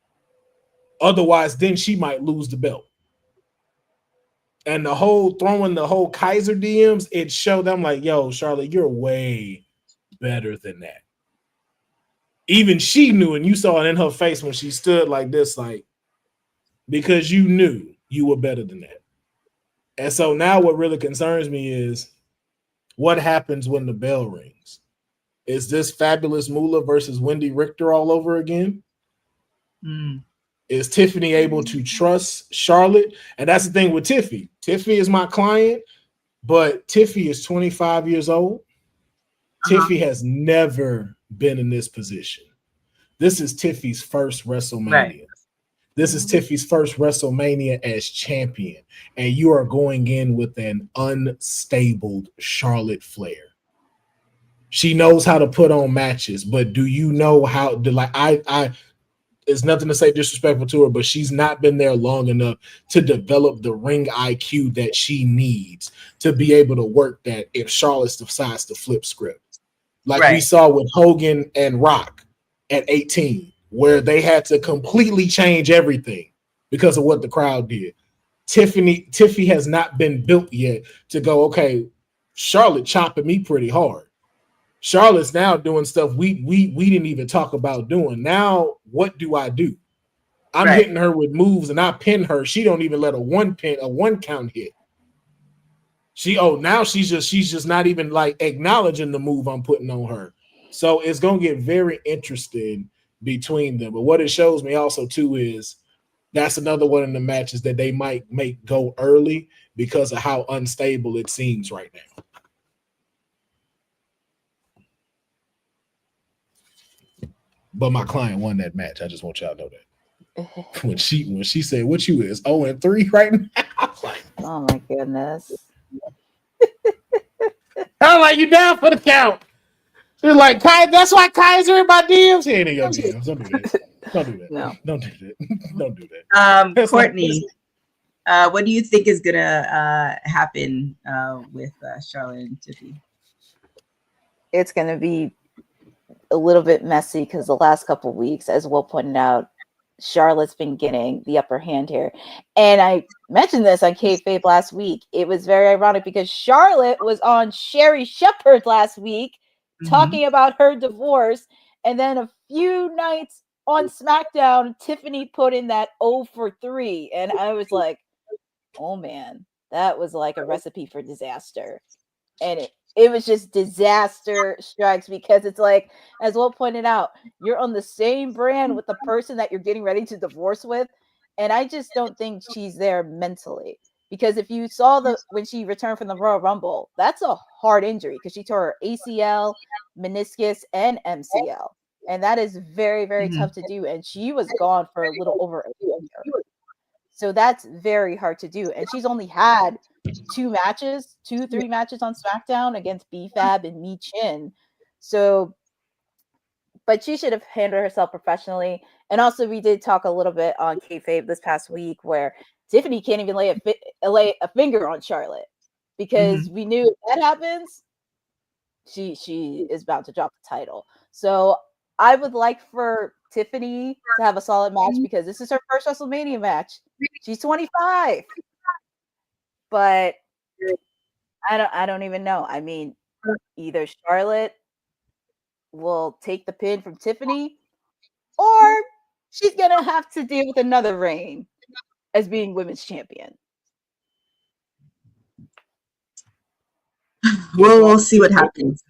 Otherwise, then she might lose the belt. And the whole throwing the whole Kaiser DMs, it showed them like, yo, Charlotte, you're way better than that. Even she knew, and you saw it in her face when she stood like this, like, because you knew you were better than that. And so now what really concerns me is what happens when the bell rings. Is this Fabulous Moolah versus Wendy Richter all over again? Is Tiffany able to trust Charlotte? And that's the thing with Tiffy. Tiffy is my client, but Tiffy is 25 years old. Tiffy has never been in this position. This is Tiffy's first WrestleMania. Right. This is Tiffy's first WrestleMania as champion. And you are going in with an unstable Charlotte Flair. She knows how to put on matches, but do you know how to, like, it's nothing to say disrespectful to her, but she's not been there long enough to develop the ring IQ that she needs to be able to work that if Charlotte decides to flip script. Like we saw with Hogan and Rock at 18 where they had to completely change everything because of what the crowd did. Tiffy has not been built yet to go, okay, Charlotte chopping me pretty hard. Charlotte's now doing stuff we didn't even talk about doing. Now, what do I do? I'm hitting her with moves and I pin her. She don't even let a one count hit. Now she's just not even like acknowledging the move I'm putting on her. So it's gonna get very interesting between them. But what it shows me also too is that's another one of the matches that they might make go early because of how unstable it seems right now. But my client won that match. I just want y'all to know that. When she said, "What you is 0-3 right now?" I was like, "Oh my goodness!" I'm like, "You down for the count?" She's like, "Kai, that's why Kaiser in my DMs." He ain't in your DMs. Don't do that. Don't do that. No. Don't do that. Don't do that. Courtney, what do you think is gonna happen with Charlotte and Tiffy? It's gonna be a little bit messy because the last couple of weeks, as Will pointed out, Charlotte's been getting the upper hand here. And I mentioned this on Kayfabe last week. It was very ironic because Charlotte was on Sherry Shepherd last week talking about her divorce. And then a few nights on SmackDown, Tiffany put in that 0-3. And I was like, oh man, that was like a recipe for disaster. And it was just disaster strikes because it's like, as Will pointed out, you're on the same brand with the person that you're getting ready to divorce with. And I just don't think she's there mentally. Because if you saw when she returned from the Royal Rumble, that's a hard injury because she tore her ACL, meniscus, and MCL. And that is very, very tough to do. And she was gone for a little over a year. So that's very hard to do. And she's only had 3 matches on SmackDown against BFAB and Mi Chin. So, but she should have handled herself professionally. And also, we did talk a little bit on Kayfabe this past week where Tiffany can't even lay a finger on Charlotte because we knew if that happens, she is bound to drop the title. So I would like for Tiffany to have a solid match because this is her first WrestleMania match. She's 25. But I don't even know. I mean, either Charlotte will take the pin from Tiffany or she's going to have to deal with another reign as being women's champion. We'll see what happens.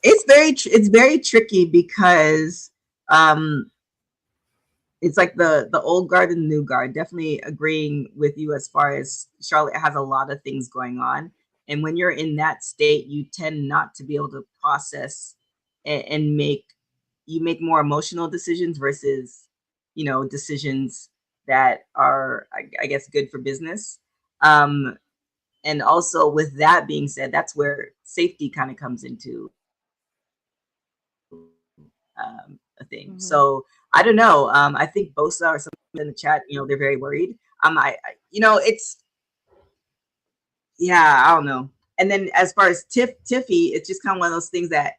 It's very tricky because it's like the old guard and the new guard. Definitely agreeing with you as far as Charlotte has a lot of things going on. And when you're in that state, you tend not to be able to process and make more emotional decisions versus, decisions that are, I guess, good for business. And also with that being said, that's where safety kind of comes into a thing. So I don't know. I think Bosa or something in the chat, they're very worried. I don't know. And then as far as Tiffy, it's just kind of one of those things that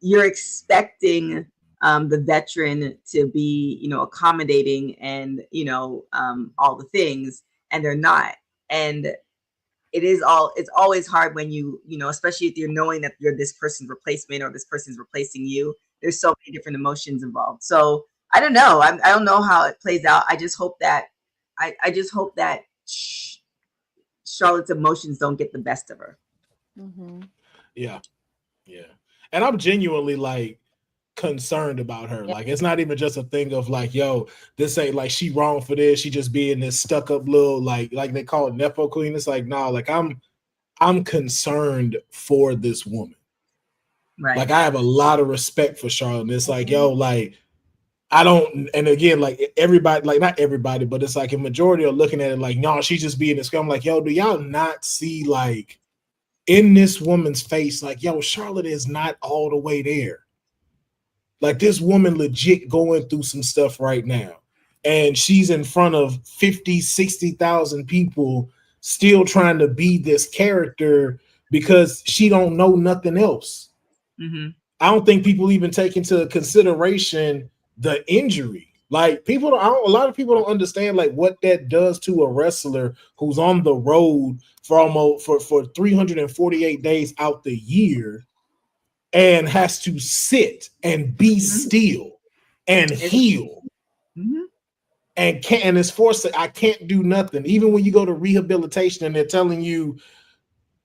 you're expecting the veteran to be, accommodating and, all the things, and they're not. And it's always hard when especially if you're knowing that you're this person's replacement or this person's replacing you. There's so many different emotions involved. So I don't know. I don't know how it plays out. I just hope that Charlotte's emotions don't get the best of her. Yeah. And I'm genuinely concerned about her. Like, it's not even just a thing of yo, this ain't she wrong for this. She just being this stuck up little like they call it Nepo queen. It's I'm concerned for this woman. Right. I have a lot of respect for Charlotte. And it's yo, I don't, and again, everybody, not everybody, but it's a majority are looking at it no, she's just being this. I'm yo, do y'all not see in this woman's face, yo, Charlotte is not all the way there. This woman legit going through some stuff right now. And she's in front of 50, 60,000 people still trying to be this character because she don't know nothing else. Mm-hmm. I don't think people even take into consideration the injury. Like a lot of people don't understand like what that does to a wrestler who's on the road for almost for 348 days out the year and has to sit and be still and heal. Mm-hmm. And is forced to, I can't do nothing. Even when you go to rehabilitation and they're telling you,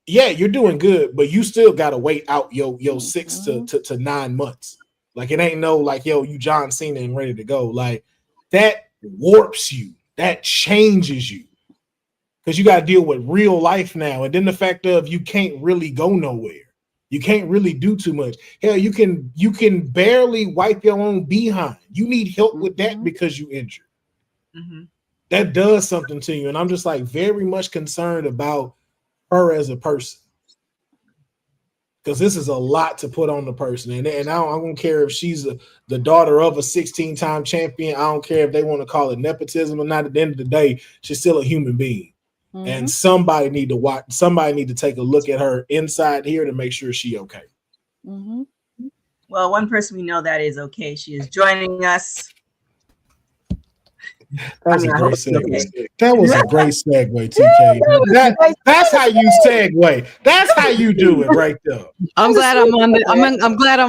yeah, you're doing good, but you still gotta wait out your 6 to 9 months. Like it ain't no like, yo, you John Cena and ready to go. Like that warps you, that changes you. Because you gotta deal with real life now. And then the fact of you can't really go nowhere. You can't really do too much. Hell, you can barely wipe your own behind. You need help with that because you injured. Mm-hmm. That does something to you. And I'm just like very much concerned about her as a person. Because this is a lot to put on the person. And I don't care if she's the daughter of a 16-time champion. I don't care if they want to call it nepotism or not. At the end of the day, she's still a human being. And somebody need to take a look at her inside here to make sure she okay. Well, one person we know that is okay. She is joining us. That was a great segue, TK. That's how you segue. That's how you do it right there. I'm glad I'm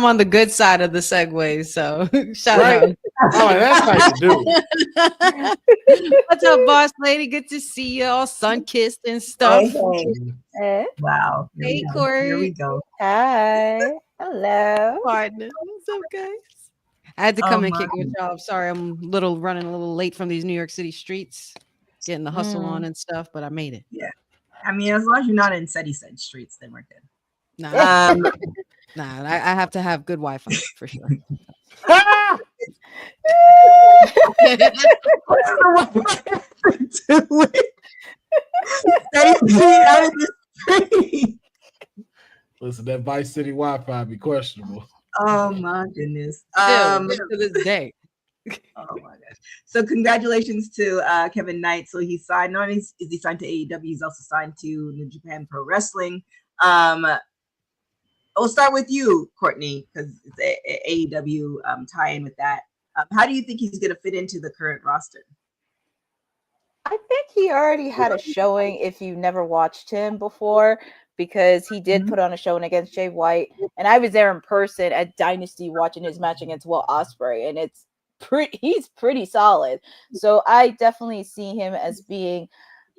on the good side of the segue. So shout out. Oh, that's how you do it. What's up, boss lady? Good to see you all sun kissed and stuff. Hey. Wow. Hey, Corey. Here we go. Hi. Hello. Partner. What's up, guys? I had to come and kick your job. Sorry, I'm running a little late from these New York City streets, getting the hustle on and stuff, but I made it. Yeah. I mean, as long as you're not in said streets, then we're good. Nah, I have to have good Wi-Fi for sure. Listen, that Vice City Wi-Fi be questionable. Oh my goodness. To this day. Oh my gosh. So congratulations to Kevin Knight. So he signed, not only is he signed to AEW, he's also signed to New Japan Pro Wrestling. We'll start with you, Courtney, because it's a AEW tie-in with that. How do you think he's going to fit into the current roster? I think he already had a showing if you never watched him before, because he did put on a showing against Jay White, and I was there in person at Dynasty watching his match against Will Ospreay, and he's pretty solid. So I definitely see him as being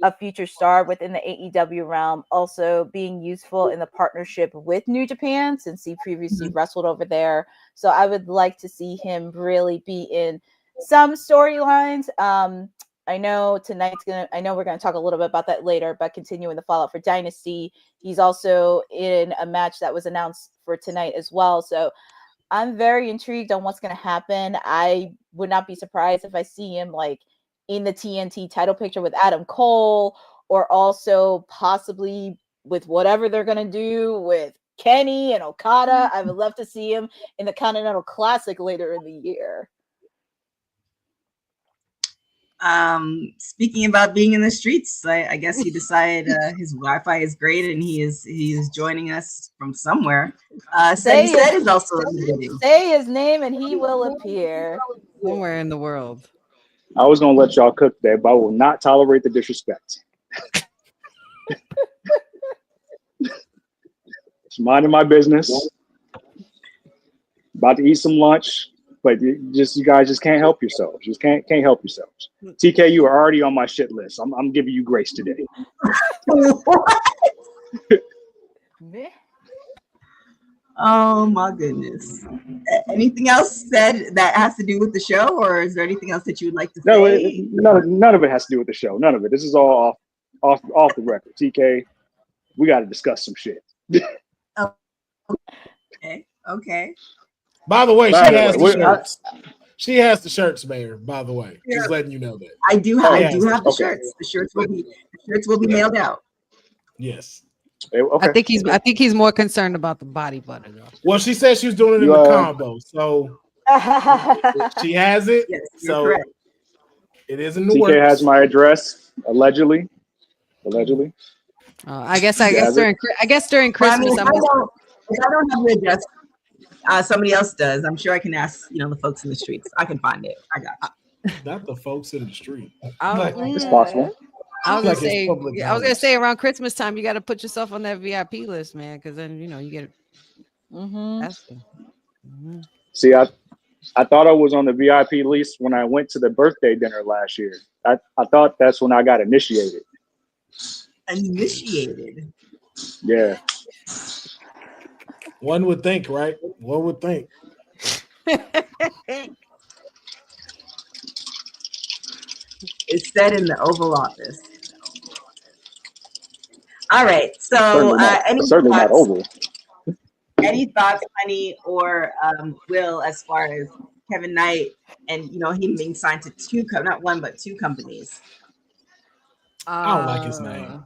a future star within the AEW realm, also being useful in the partnership with New Japan since he previously wrestled over there. So I would like to see him really be in some storylines. I know we're gonna talk a little bit about that later, but continuing the fallout for Dynasty, he's also in a match that was announced for tonight as well. So I'm very intrigued on what's gonna happen. I would not be surprised if I see him like in the TNT title picture with Adam Cole, or also possibly with whatever they're gonna do with Kenny and Okada. I would love to see him in the Continental Classic later in the year. Speaking about being in the streets, I guess he decided his Wi-Fi is great and he is joining us from somewhere. Say is also say his name and he will appear somewhere in the world. I was gonna let y'all cook that, but I will not tolerate the disrespect. Just minding my business. About to eat some lunch. But you guys just can't help yourselves. Just can't help yourselves. TK, you are already on my shit list. I'm giving you grace today. Oh my goodness. Anything else said that has to do with the show, or is there anything else that you would like to say? None of it has to do with the show. None of it. This is all off the record. TK, we got to discuss some shit. Okay. By the way, the shirts. She has the shirts, Mayor. By the way, just letting you know that. I do have the shirts. The shirts will be mailed out. Yes. Okay. I think he's more concerned about the body butter though. Well, she said she was doing it in the combo, so she has it. Yes, so correct. It is in the TK works. has my address, allegedly. I guess during Christmas. If I don't have your address, Somebody else does. I'm sure I can ask, the folks in the streets. I can find it. I got you. Not the folks in the street. It's possible. I was Like gonna it's say, public I was gonna knowledge. say around Christmas time, you got to put yourself on that VIP list, man, because then you get. That's See, I thought I was on the VIP list when I went to the birthday dinner last year. I thought that's when I got initiated. Initiated. Yeah. One would think, right? One would think. It's said in the Oval Office. All right. So, Certainly not oval. Any thoughts, honey, or Will, as far as Kevin Knight and him being signed to not one but two companies? I don't like his name.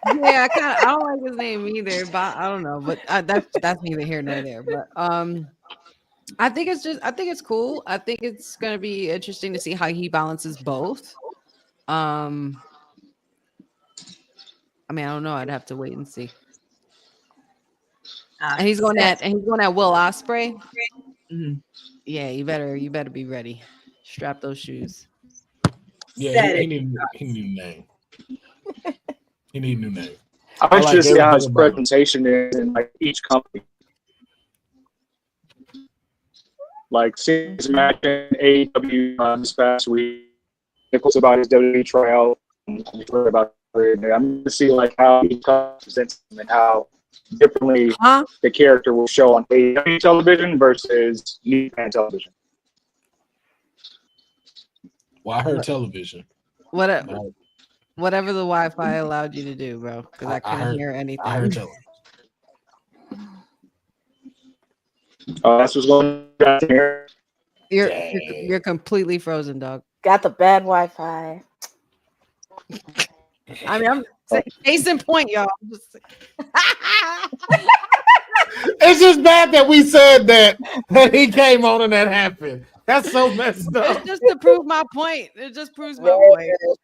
Yeah, I don't like his name either, but I don't know. But that's neither here nor there. But I think it's cool. I think it's gonna be interesting to see how he balances both. I mean, I don't know. I'd have to wait and see. And he's going at Will Ospreay. Mm-hmm. Yeah, you better be ready. Strap those shoes. Yeah, he need a new name. He need a new name. I should see how his presentation is in like each company. Like since match in AEW this past week, Nicholas about his WWE trial. I'm going to see like how he presents him and how differently the character will show on AEW television versus New Japan television. Well, I heard television. Whatever the Wi-Fi allowed you to do, bro, because I couldn't hear anything. I heard television. That's what's going on here. You're completely frozen, dog. Got the bad Wi-Fi. I mean, I'm case in point, y'all. It's just bad that we said that he came on and that happened. That's so messed up. It's just to prove my point. It just proves my point. Oh,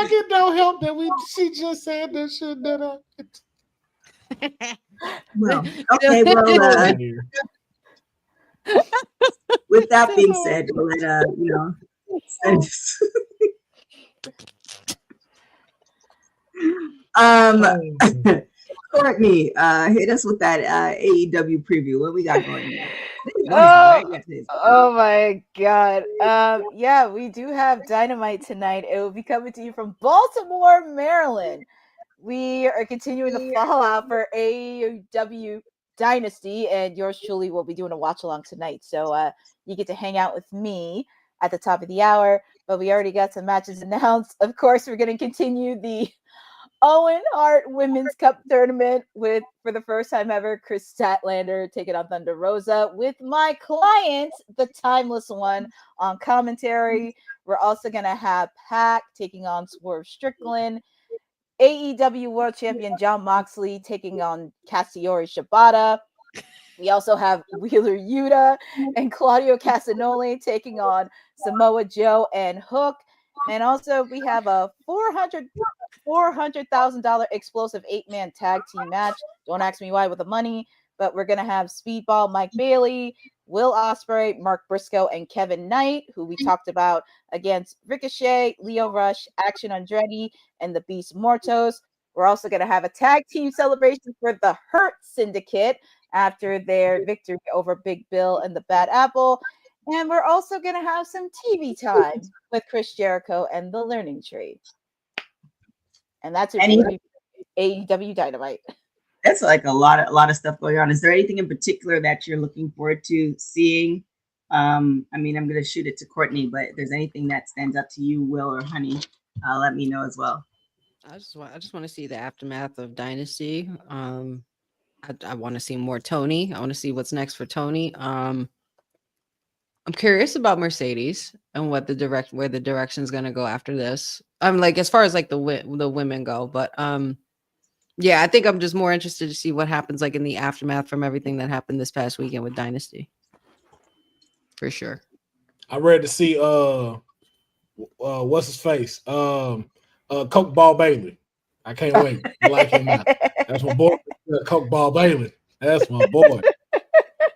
like it don't help that she just said that shit that Well, okay, well, with that being said, we'll let Courtney, hit us with that AEW preview. What we got going on? Oh my god. Yeah, we do have Dynamite tonight. It will be coming to you from Baltimore, Maryland. We are continuing the fallout for AEW Dynasty, and yours truly will be doing a watch along tonight. So you get to hang out with me at the top of the hour. But we already got some matches announced. Of course, we're going to continue the Owen Hart Women's Cup Tournament with, for the first time ever, Chris Statlander taking on Thunder Rosa with my client, the Timeless One, on commentary. We're also going to have Pac taking on Swerve Strickland, AEW World Champion Jon Moxley taking on Katsuyori Shibata. We also have Wheeler Yuta and Claudio Castagnoli taking on Samoa Joe and Hook. And also we have a $400,000 explosive 8-man tag team match. Don't ask me why with the money, but we're going to have Speedball Mike Bailey, Will Ospreay, Mark Briscoe, and Kevin Knight, who we talked about, against Ricochet, Leo Rush, Action Andretti, and the Beast Mortos. We're also going to have a tag team celebration for the Hurt Syndicate after their victory over Big Bill and the Bad Apple. And we're also going to have some TV time with Chris Jericho and the Learning Tree. And that's AEW Dynamite. That's like a lot of stuff going on. Is there anything in particular that you're looking forward to seeing? I mean, I'm going to shoot it to Courtney, but if there's anything that stands out to you, Will or Honey, let me know as well. I just want to see the aftermath of Dynasty. I want to see more Tony. I want to see what's next for Tony. I'm curious about Mercedes and where the direction is going to go after this. I'm like, as far as like the women go, but yeah, I think I'm just more interested to see what happens like in the aftermath from everything that happened this past weekend with Dynasty. For sure. I'm ready to see what's his face? Coke Ball Bailey. I can't wait. I like him now. That's my boy. Coke Ball Bailey. That's my boy.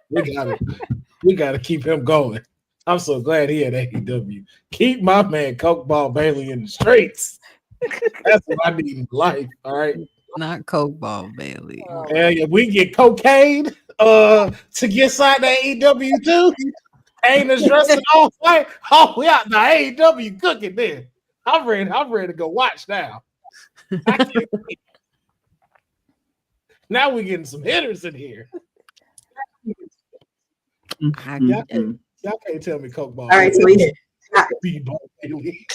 We gotta keep him going. I'm so glad he had AEW. Keep my man Coke Ball Bailey in the streets. That's what I need in life. All right. Not Coke Ball Bailey. And if we get cocaine to get signed to AEW too, ain't as dressing all fight. Oh, we out the AEW cooking then. I'm ready to go watch now. I can't wait. Now we're getting some hitters in here. Y'all can't tell me Coke Ball. All right, so we Bailey.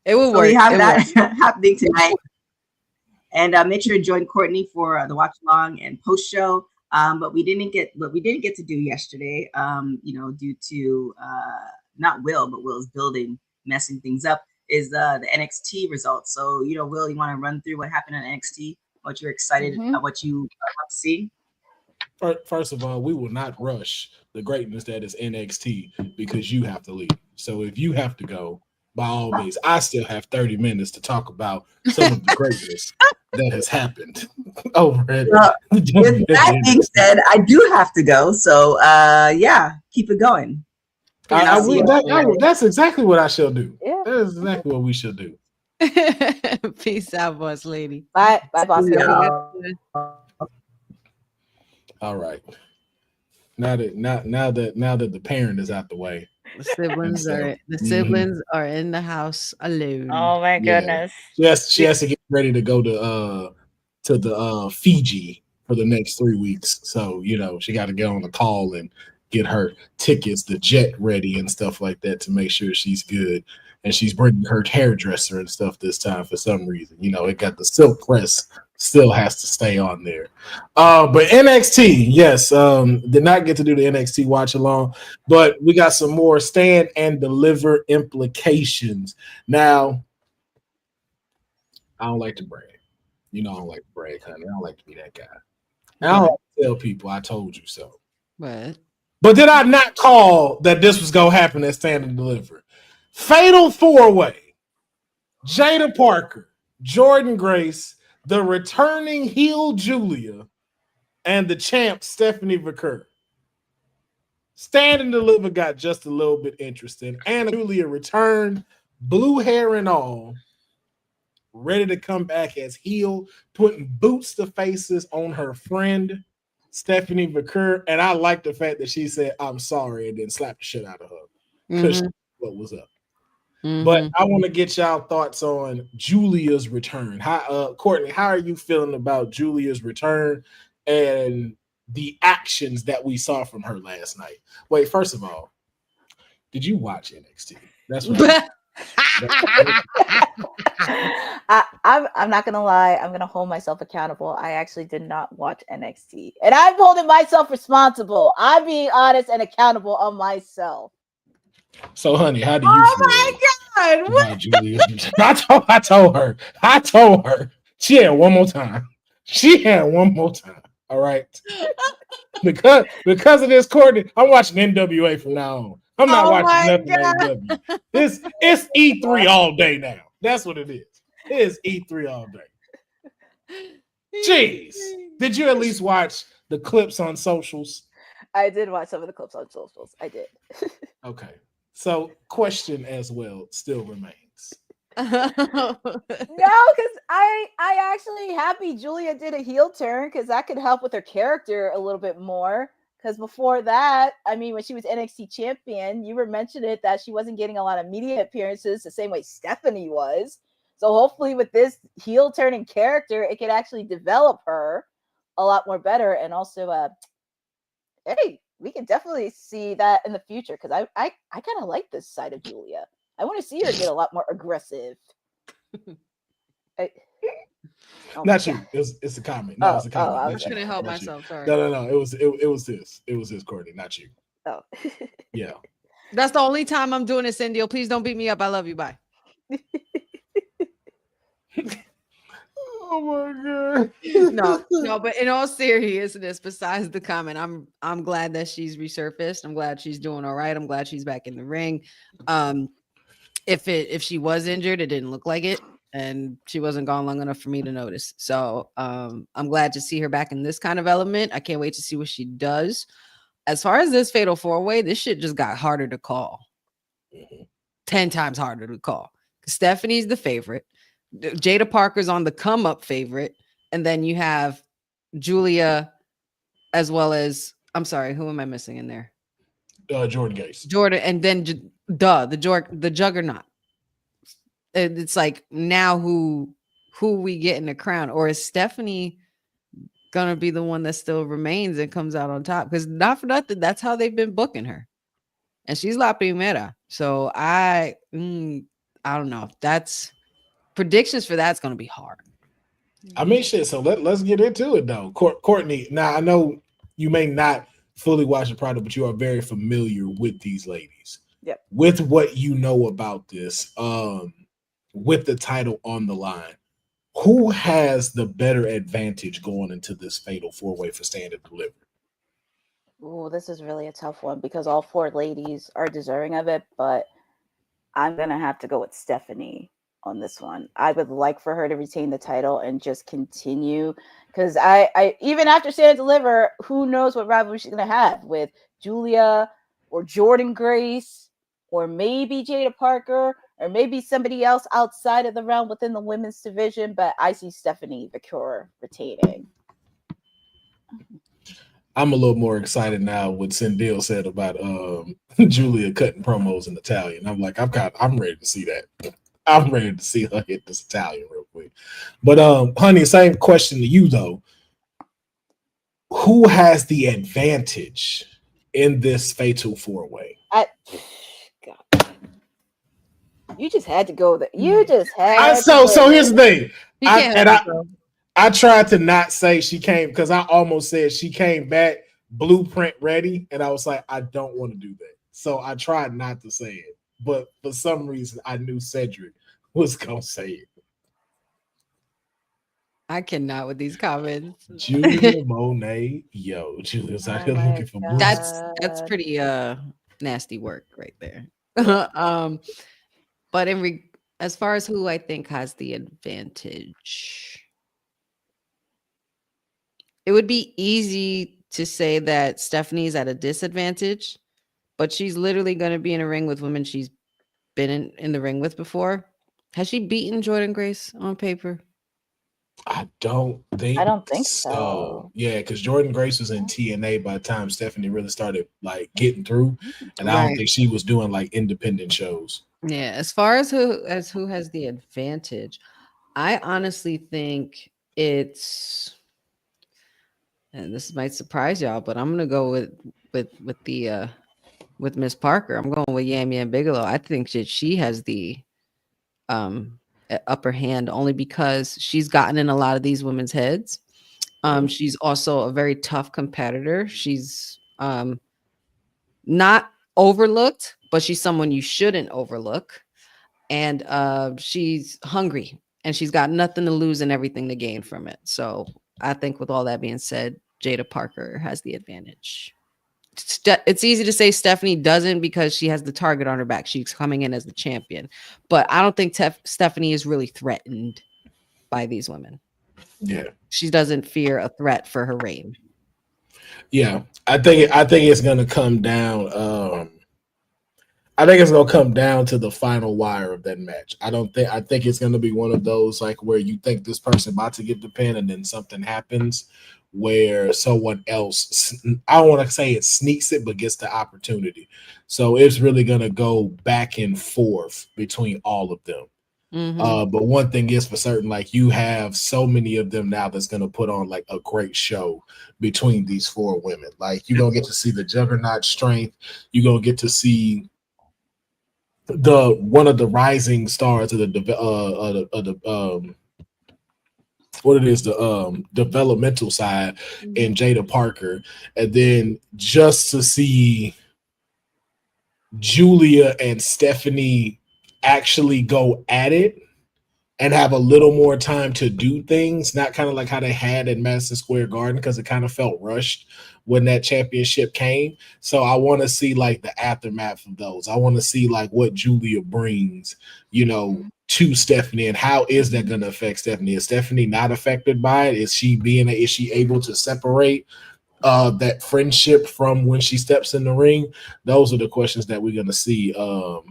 It will So work. we have It that happening tonight. And make sure to join Courtney for the watch along and post show. But we didn't get to do yesterday, due to not Will, but Will's building messing things up, is the NXT results. So, Will, you want to run through what happened on NXT, what you're excited about, what you want to see? First of all, we will not rush the greatness that is NXT because you have to leave. So if you have to go, by all means, I still have 30 minutes to talk about some of the greatness that has happened over at with that being said, I do have to go. So keep it going. That's exactly what I shall do. Yeah. That is exactly what we shall do. Peace out, boss lady. Bye, boss lady. All right. Now that the parent is out the way, the siblings are in the house alone. Oh my goodness. She has to get ready to go to the Fiji for the next 3 weeks. So she got to get on the call and get her tickets, the jet ready and stuff like that to make sure she's good. And she's bringing her hairdresser and stuff this time for some reason. It got the silk press still has to stay on there. But NXT, yes, did not get to do the NXT watch along, but we got some more stand and deliver implications. Now, I don't like to brag. I don't like to brag, honey. I don't like to be that guy. I don't like to tell people I told you so. What? But did I not call that this was going to happen at Stand and Deliver? Fatal 4-way. Jada Parker, Jordan Grace, the returning heel Julia, and the champ Stephanie Vaquer. Stand and Deliver got just a little bit interesting. And Julia returned, blue hair and all, ready to come back as heel, putting boots to faces on her friend Stephanie Vaquer. And I like the fact that she said, "I'm sorry," and then slapped the shit out of her because she knew what was up. But I want to get y'all thoughts on Julia's return. Courtney, how are you feeling about Julia's return and the actions that we saw from her last night? Wait, first of all, did you watch NXT? That's what I'm not gonna lie. I'm gonna hold myself accountable. I actually did not watch NXT, and I'm holding myself responsible. I'm being honest and accountable on myself. So, honey, how do you feel? Oh my God! What? Julia? I told her. She had one more time. All right. Because of this, Courtney, I'm watching NWA from now on. I'm not watching nothing AEW. It's E3 all day now. That's what it is. It is E3 all day. Jeez. Did you at least watch the clips on socials? I did watch some of the clips on socials. I did. Okay. So, question as well still remains. No, because I actually happy Julia did a heel turn because that could help with her character a little bit more. Because before that, I mean, when she was NXT champion, you were mentioning it that she wasn't getting a lot of media appearances the same way Stephanie was. So hopefully with this heel turning character, it could actually develop her a lot more better. And also, hey, we can definitely see that in the future because I kind of like this side of Julia. I want to see her get a lot more aggressive. Not you. It's a comment. No, it's a comment. I was gonna help myself. Sorry. No. It was his, Courtney, not you. Oh. Yeah. That's the only time I'm doing it, Cindy. Please don't beat me up. I love you. Bye. Oh my God. No, but in all seriousness, besides the comment, I'm glad that she's resurfaced. I'm glad she's doing all right. I'm glad she's back in the ring. If she was injured, it didn't look like it. and she wasn't gone long enough for me to notice. So I'm glad to see her back in this kind of element. I can't wait to see what she does. As far as this fatal 4-way, this shit just got harder to call. 10 times harder to call. Stephanie's the favorite. Jada Parker's on the come up favorite. And then you have Julia, as well as, I'm sorry, who am I missing in there? Jordan Grace. Jordan, and then the juggernaut. It's like, now who we get in the crown, or is Stephanie gonna be the one that still remains and comes out on top? Because not for nothing, that's how they've been booking her, and she's La Primera. So I don't know. That's predictions for that's gonna be hard. I mean, shit. So let's get into it though. Courtney, now I know you may not fully watch the product, but you are very familiar with these ladies. Yep. With what you know about this, with the title on the line, who has the better advantage going into this fatal 4-way for Stand and Deliver? Oh, this is really a tough one because all 4 ladies are deserving of it, but I'm gonna have to go with Stephanie on this one. I would like for her to retain the title and just continue, because I even after Stand and Deliver, who knows what rivalry she's gonna have with Julia or Jordan Grace or maybe Jada Parker or maybe somebody else outside of the realm within the women's division. But I see Stephanie Vicura retaining. I'm a little more excited now what Sindel said about Julia cutting promos in Italian. I'm like, I'm ready to see that. I'm ready to see her hit this Italian real quick. But honey, same question to you though. Who has the advantage in this fatal 4-way? God. You just had to go there. You just had so here's the thing. You I tried to not say she came, because I almost said she came back blueprint ready, and I was like, I don't want to do that. So I tried not to say it, but for some reason I knew Cedric was gonna say it. I cannot with these comments. Julia Monet, Julia's out here looking for blue. That's pretty nasty work right there. But as far as who I think has the advantage, it would be easy to say that Stephanie's at a disadvantage, but she's literally going to be in a ring with women she's been in the ring with before. Has she beaten Jordan Grace on paper? I don't think so. Yeah, because Jordan Grace was in TNA by the time Stephanie really started like getting through, and I don't think she was doing like independent shows. Yeah, as far as who has the advantage, I honestly think it's, and this might surprise y'all, but I'm gonna go with Miss Parker. I'm going with Yam Yam Bigelow. I think that she has the upper hand only because she's gotten in a lot of these women's heads. She's also a very tough competitor. She's not overlooked, but she's someone you shouldn't overlook. And she's hungry, and she's got nothing to lose and everything to gain from it. So I think with all that being said, Jada Parker has the advantage. It's easy to say Stephanie doesn't because she has the target on her back. She's coming in as the champion, but I don't think Stephanie is really threatened by these women. Yeah, she doesn't fear a threat for her reign. Yeah, I think it's gonna come down. I think it's gonna come down to the final wire of that match. I think it's gonna be one of those like where you think this person about to get the pin and then something happens where someone else, I don't want to say it sneaks it, but gets the opportunity. So it's really gonna go back and forth between all of them. Mm-hmm. But one thing is for certain, like you have so many of them now that's going to put on like a great show between these 4 women. Like you're going to get to see the juggernaut strength. You're going to get to see one of the rising stars of the developmental side in Jada Parker. And then just to see Julia and Stephanie actually go at it and have a little more time to do things, not kind of like how they had at Madison Square Garden, because it kind of felt rushed when that championship came. So I want to see like the aftermath of those. I want to see like what Julia brings, you know, to Stephanie, and how is that going to affect Stephanie? Is Stephanie not affected by it? Is she able to separate that friendship from when she steps in the ring? Those are the questions that we're going to see. Hold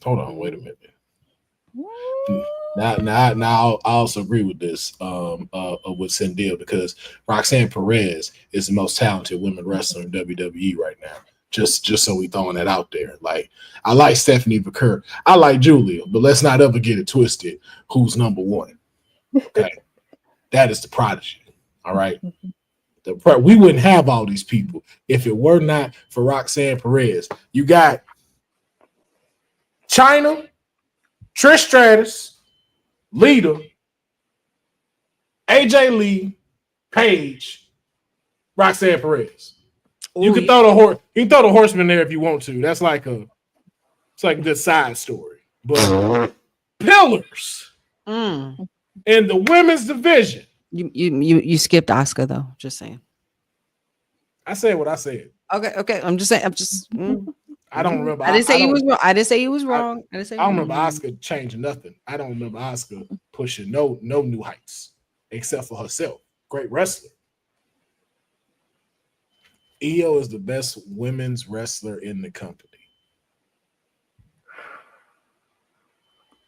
on, wait a minute. Now I also agree with this with Cindil, because Roxanne Perez is the most talented women wrestler in WWE right now. Just so we throwing that out there. Like, I like Stephanie Vaquer, I like Julia, but let's not ever get it twisted. Who's number one? Okay, that is the Prodigy. All right, we wouldn't have all these people if it were not for Roxanne Perez. You got China, Trish Stratus, Lita, AJ Lee, Paige, Roxanne Perez. You can throw the Horseman there if you want to. That's like a good side story. But pillars in the women's division. You skipped Asuka though. Just saying. I said what I said. Okay. I'm just saying. I don't remember. I didn't say he was wrong. I didn't say he was wrong. I don't remember Asuka changing nothing. I don't remember Asuka pushing no new heights except for herself. Great wrestler. Io is the best women's wrestler in the company.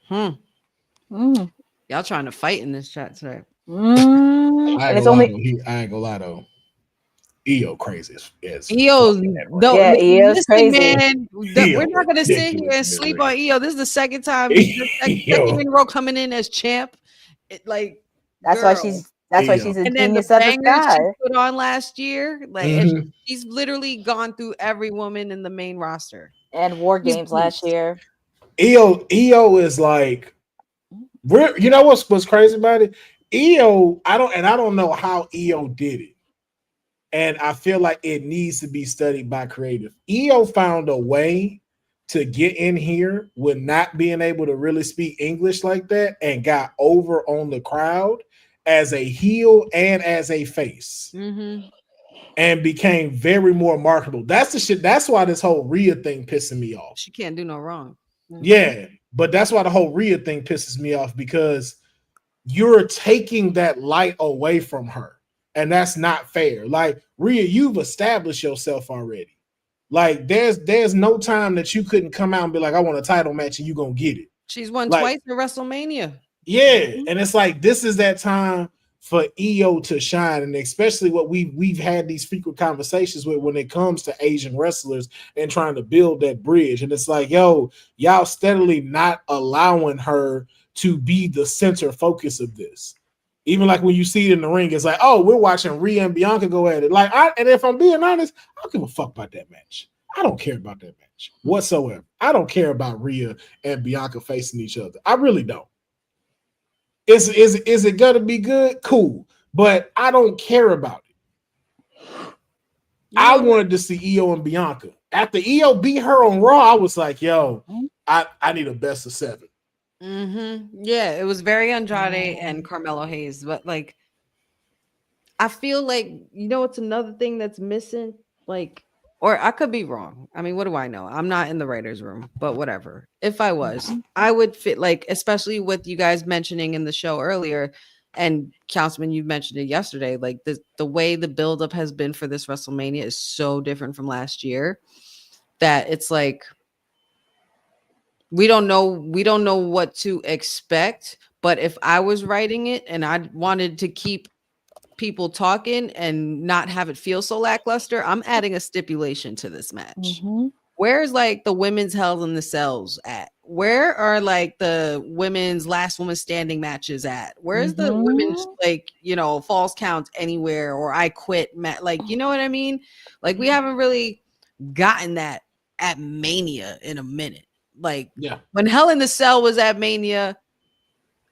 Y'all trying to fight in this chat today. I ain't gonna lie though. Io crazy as Io, Io's crazy. Man, we're not gonna sit here and sleep on Io. This is the second time, second in a row coming in as champ. That's why she's a genius of the sky. She put on last year, and she's literally gone through every woman in the main roster and War Games last year. Io is like, you know what's crazy about it? Io, I don't know how Io did it, and I feel like it needs to be studied by creative. Io found a way to get in here with not being able to really speak English like that, and got over on the crowd as a heel and as a face, and became very more marketable. That's the shit. That's why this whole Rhea thing pissing me off. She can't do no wrong. Yeah, but that's why the whole Rhea thing pisses me off, because you're taking that light away from her, and that's not fair. Like, Rhea, you've established yourself already. Like, there's no time that you couldn't come out and be like, I want a title match, and you gonna get it. She's won twice at WrestleMania. Yeah, and it's like, this is that time for Io to shine, and especially what we've had these frequent conversations with when it comes to Asian wrestlers and trying to build that bridge. And it's like, yo, y'all steadily not allowing her to be the center focus of this. Even like when you see it in the ring, it's like, oh, we're watching Rhea and Bianca go at it. Like, and if I'm being honest, I don't give a fuck about that match. I don't care about that match whatsoever. I don't care about Rhea and Bianca facing each other. I really don't. Is it gonna be good? Cool, but I don't care about it. I wanted to see Io and Bianca. After Io beat her on Raw, I was like, yo, I need a best of 7. Yeah, it was very Andrade and Carmelo Hayes, but like, I feel like, it's another thing that's missing, like, or I could be wrong. I mean, what do I know? I'm not in the writer's room, but whatever. If I was, I would fit, like, especially with you guys mentioning in the show earlier, and Councilman, you mentioned it yesterday, like the way the buildup has been for this WrestleMania is so different from last year that it's like, we don't know what to expect. But if I was writing it and I wanted to keep people talking and not have it feel so lackluster, I'm adding a stipulation to this match. Where's like the women's Hell in the Cells at? Where are like the women's Last Woman Standing matches at? Where's the women's, like, Falls Count Anywhere or I Quit like, you know what I mean? Like, we haven't really gotten that at Mania in a minute. Like, when Hell in the Cell was at Mania,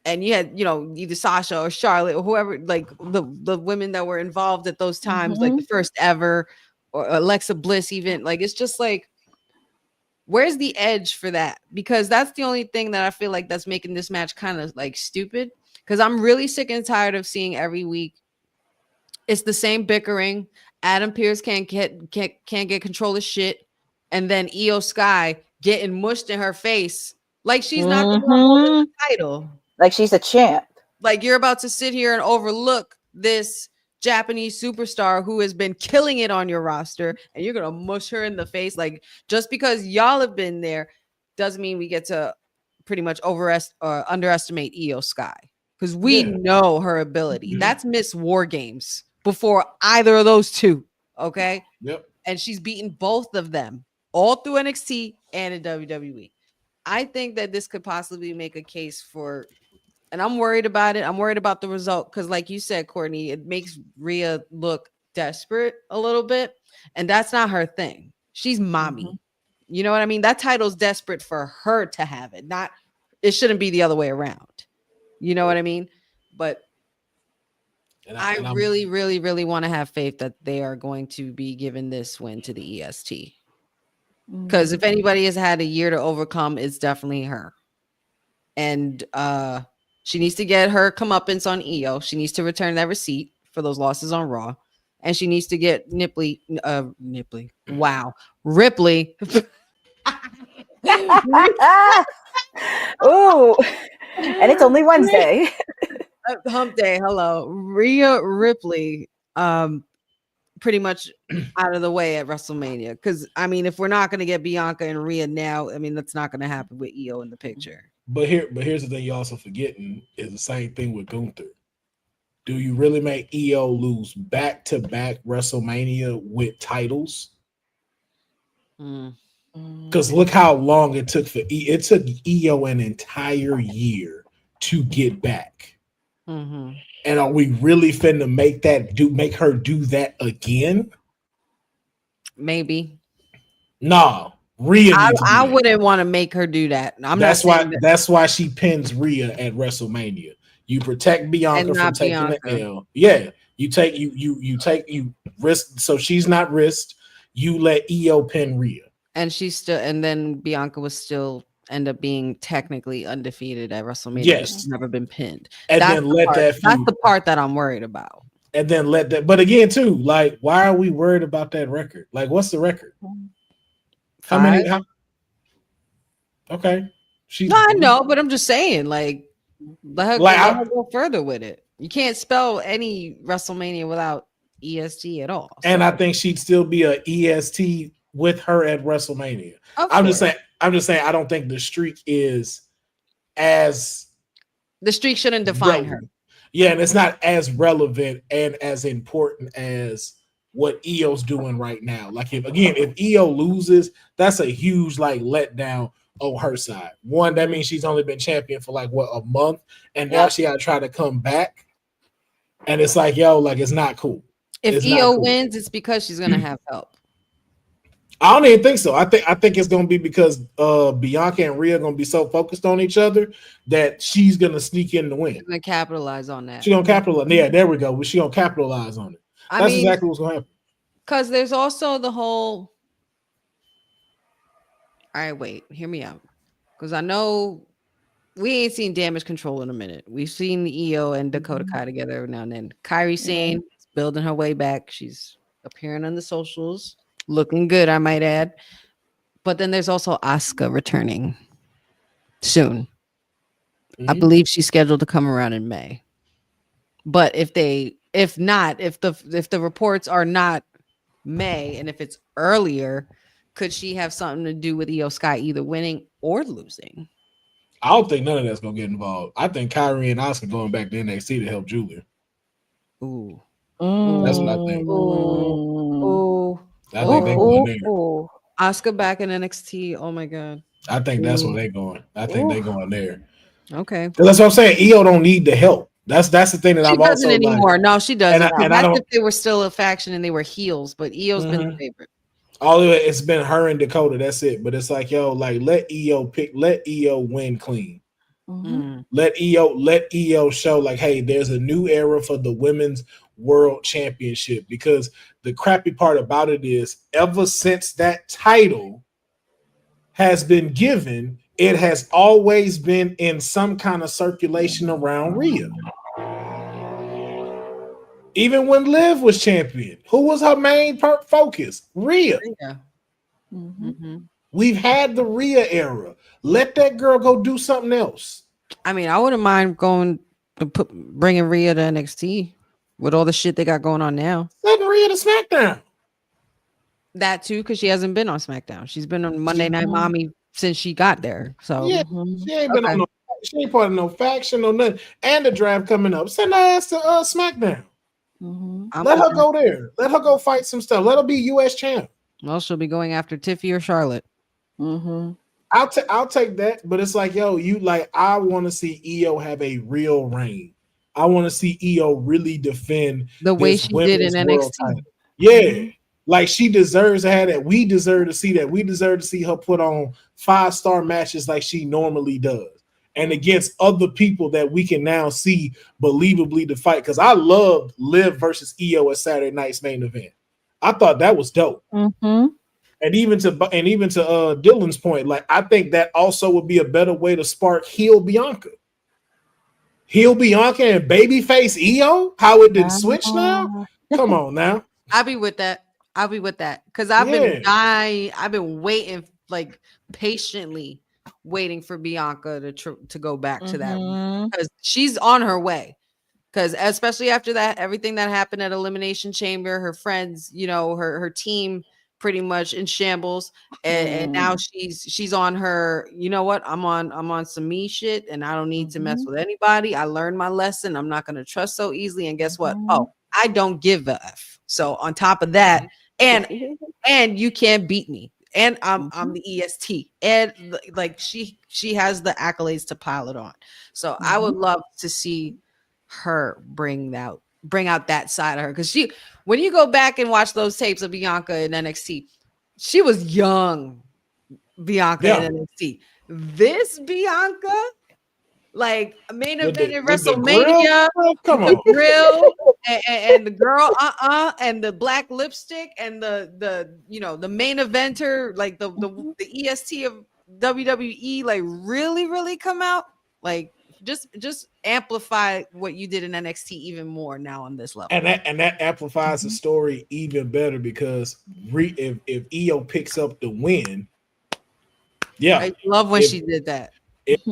and you had, either Sasha or Charlotte or whoever, like the women that were involved at those times, like the first ever, or Alexa Bliss even, like, it's just like, Where's the edge for that? Because that's the only thing that I feel like that's making this match kind of like stupid. Because I'm really sick and tired of seeing every week it's the same bickering. Adam Pearce can't get control of shit, and then Io Sky getting mushed in her face like she's not the one holding the title. Like she's a champ. Like you're about to sit here and overlook this Japanese superstar who has been killing it on your roster, and you're gonna mush her in the face. Like just because y'all have been there doesn't mean we get to pretty much underestimate Io Sky because we know her ability. That's Miss War Games before either of those two. Okay. Yep. And she's beaten both of them all through NXT and in WWE. I think that this could possibly make a case for. And I'm worried about it. I'm worried about the result because, like you said, Courtney, it makes Rhea look desperate a little bit. And that's not her thing. She's mommy. You know what I mean? That title's desperate for her to have it. It shouldn't be the other way around. You know what I mean? But I really, really, really want to have faith that they are going to be giving this win to the EST. Because if anybody has had a year to overcome, it's definitely her. And she needs to get her comeuppance on Io. She needs to return that receipt for those losses on Raw. And she needs to get Ripley. Ooh, and it's only Wednesday. Hump day. Hello. Rhea Ripley pretty much out of the way at WrestleMania. Because, I mean, if we're not going to get Bianca and Rhea now, I mean, that's not going to happen with Io in the picture. But here's the thing you're also forgetting is the same thing with Gunther. Do you really make Io lose back-to-back WrestleMania with titles? Because look how long it took it took Io an entire year to get back. And are we really finna make her do that again? Maybe. Nah. Rhea I wouldn't want to make her do that. That's why she pins Rhea at WrestleMania. You protect Bianca from taking the L. Yeah. You risk so she's not risked. You let Io pin Rhea. And then Bianca was still end up being technically undefeated at WrestleMania. Yes. She's never been pinned. And that's then let that feud. That's the part that I'm worried about. And then let that, but again, too, like, why are we worried about that record? Like, what's the record? How many? Okay. I know, but I'm just saying, let her go further with it. You can't spell any WrestleMania without EST at all. So. And I think she'd still be a EST with her at WrestleMania. I'm just saying, I don't think the streak is as the streak shouldn't define her. Yeah, and it's not as relevant and as important as what Io's doing right now. Like if Io loses, that's a huge letdown on her side. One, that means she's only been champion for a month, and now she gotta try to come back. And it's it's not cool. If Io wins, it's because she's gonna have help. I don't even think so. I think it's gonna be because Bianca and Rhea are gonna be so focused on each other that she's gonna sneak in the win. She's gonna capitalize on that. She's gonna capitalize. Yeah, there we go. She's gonna capitalize on it. That's exactly what's gonna happen. Because there's also the whole. All right, wait, hear me out. Because I know we ain't seen Damage Control in a minute. We've seen Io and Dakota Kai together every now and then. Kairi Sane is building her way back. She's appearing on the socials. Looking good, I might add. But then there's also Asuka returning soon. I believe she's scheduled to come around in May. But if the reports are not May, and if it's earlier, could she have something to do with Io Sky either winning or losing? I don't think none of that's gonna get involved. I think Kairi and Asuka going back to NXT to help Julia. Ooh. That's what I think. Ooh. I think they're going there. Asuka back in NXT. Oh my god. I think that's where they're going. I think they're going there. Okay. That's what I'm saying. Io don't need the help. That's the thing that she I'm doesn't also anymore. No, she doesn't. And I don't, if they were still a faction and they were heels, but Io's been the favorite. All of it, it's been her and Dakota. That's it. But it's let Io win clean. Let Io show hey, there's a new era for the women's world championship, because the crappy part about it is ever since that title has been given, it has always been in some kind of circulation around Rhea. Even when Liv was champion, who was her main focus? Rhea. Yeah. Mm-hmm. We've had the Rhea era. Let that girl go do something else. I mean, I wouldn't mind going to bringing Rhea to NXT with all the shit they got going on now. Send Rhea to SmackDown. That too, because she hasn't been on SmackDown. She's been on Monday Night Mommy since she got there. So yeah, she ain't been on no. She ain't part of no faction or nothing. And the draft coming up. Send her ass to SmackDown. Let her go there. Let her go fight some stuff. Let her be U.S. champ. Well, she'll be going after Tiffy or Charlotte. I'll take that, but it's like, yo, I want to see Io have a real reign. I want to see Io really defend the way she did in NXT. Yeah, like she deserves to have that. We deserve to see that. We deserve to see her put on 5-star matches like she normally does, and against other people that we can now see believably to fight. Because I loved Liv versus Io at Saturday night's main event. I thought that was dope. And even to Dylan's point, like I think that also would be a better way to spark heel Bianca and babyface Io. How it did switch now? Come on now. I'll be with that because I've been waiting, like patiently waiting for Bianca to go back to that because she's on her way. Because especially after that, everything that happened at Elimination Chamber, her friends, her team pretty much in shambles, and now she's on her. You know what? I'm on some me shit, and I don't need to mess with anybody. I learned my lesson. I'm not going to trust so easily. And guess what? Oh, I don't give a f. So on top of that, and you can't beat me. And I'm the EST, and like she has the accolades to pile it on. So I would love to see her bring out that side of her, because when you go back and watch those tapes of Bianca in NXT, she was young Bianca in NXT. This Bianca, like main event in WrestleMania, the grill and the girl and the black lipstick and the main eventer, like the EST of WWE, like really come out, like just amplify what you did in NXT even more now on this level. And that amplifies the story even better, because if Io picks up the win, I love when she did that. If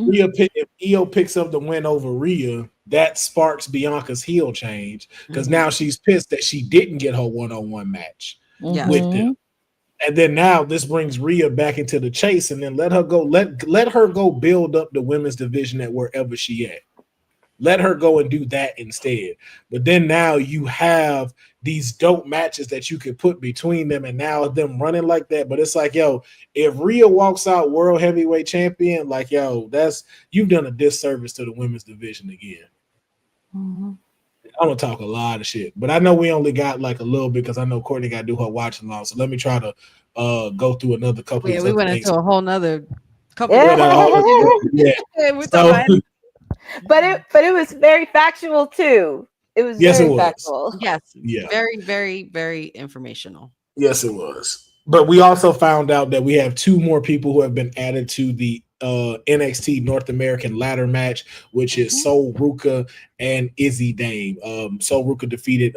Io picks up the win over Rhea, that sparks Bianca's heel change, because now she's pissed that she didn't get her one-on-one match with them. And then now this brings Rhea back into the chase, and then let her go build up the women's division at wherever she at. Let her go and do that instead. But then now you have these dope matches that you could put between them, and now them running like that. But it's like, yo, if Rhea walks out world heavyweight champion, like, yo, you've done a disservice to the women's division again. I'm gonna talk a lot of shit, but I know we only got like a little bit, because I know Courtney got to do her watching long. So let me try to go through another couple. Yeah, we went into a whole nother couple. But it was very factual too. It was very factual. Yes. Yeah. Very, very, very informational. Yes, it was. But we also found out that we have 2 more people who have been added to the NXT North American ladder match, which is Sol Ruka and Izzy Dame. Sol Ruka defeated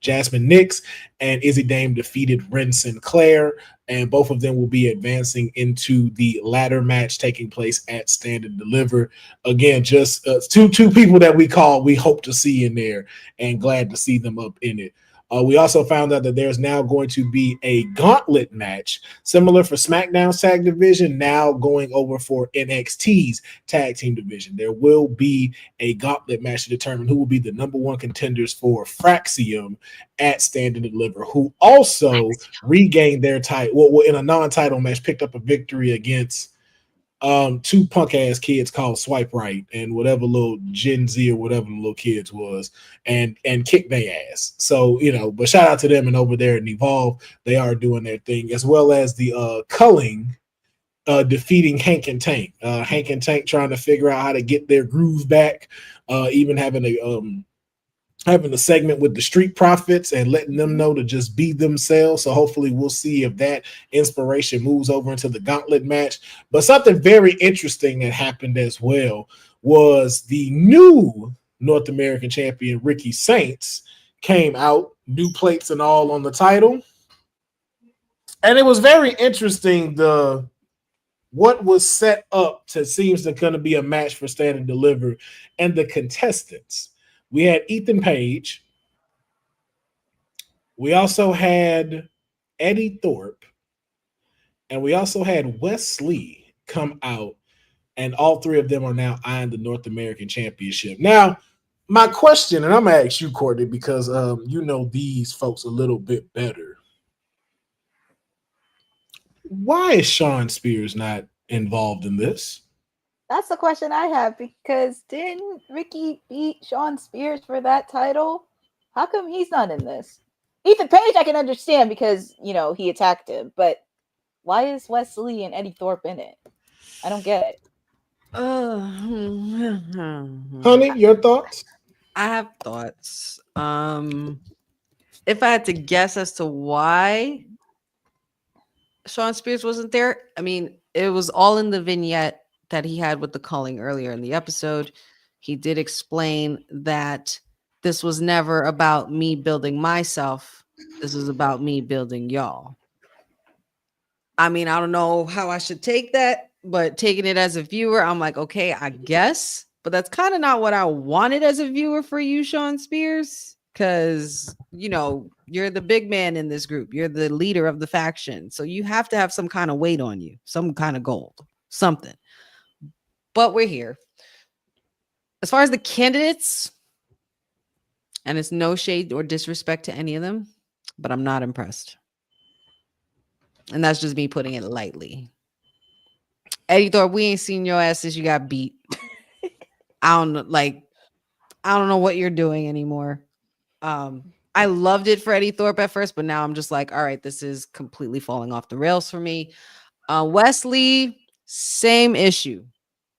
Jasmine Nix, and Izzy Dame defeated Ren Sinclair, and both of them will be advancing into the ladder match taking place at Stand and Deliver. Again, just two people that we hope to see in there, and glad to see them up in it. We also found out that there's now going to be a gauntlet match, similar for SmackDown's tag division, now going over for NXT's tag team division. There will be a gauntlet match to determine who will be the number 1 contenders for Fraxium at Stand and Deliver, who also regained their title, well, in a non-title match, picked up a victory against 2 punk ass kids called Swipe Right and whatever little Gen Z or whatever the little kids was, and kick their ass. So, but shout out to them, and over there at Evolve, they are doing their thing, as well as the Culling defeating Hank and Tank. Hank and Tank trying to figure out how to get their groove back, even having having a segment with the Street Profits and letting them know to just be themselves. So hopefully we'll see if that inspiration moves over into the gauntlet match. But something very interesting that happened as well was the new North American champion, Ricky Saints, came out, new plates and all on the title. And it was very interesting, what was set up to seems to going to be a match for Stand and Deliver, and the contestants. We had Ethan Page. We also had Eddie Thorpe. And we also had Wes Lee come out. And all three of them are now eyeing the North American Championship. Now, my question, and I'm going to ask you, Courtney, because you know these folks a little bit better. Why is Sean Spears not involved in this? That's the question I have, because didn't Ricky beat Sean Spears for that title? How come he's not in this? Ethan Page I can understand because, you know, he attacked him, but why is Wes Lee and Eddie Thorpe in it? I don't get it. Honey, your thoughts? I have thoughts. If I had to guess as to why Sean Spears wasn't there, I mean, it was all in the vignette that he had with the calling earlier in the episode. He did explain that this was never about me building myself. This is about me building y'all. I mean, I don't know how I should take that, but taking it as a viewer, I'm like, okay, I guess. But that's kind of not what I wanted as a viewer for you, Sean Spears, because, you know, you're the big man in this group. You're the leader of the faction. So you have to have some kind of weight on you, some kind of gold, something. But we're here. As far as the candidates, and it's no shade or disrespect to any of them, but I'm not impressed. And that's just me putting it lightly. Eddie Thorpe, we ain't seen your ass since you got beat. I don't know what you're doing anymore. I loved it for Eddie Thorpe at first, but now I'm just like, all right, this is completely falling off the rails for me. Wes Lee, same issue.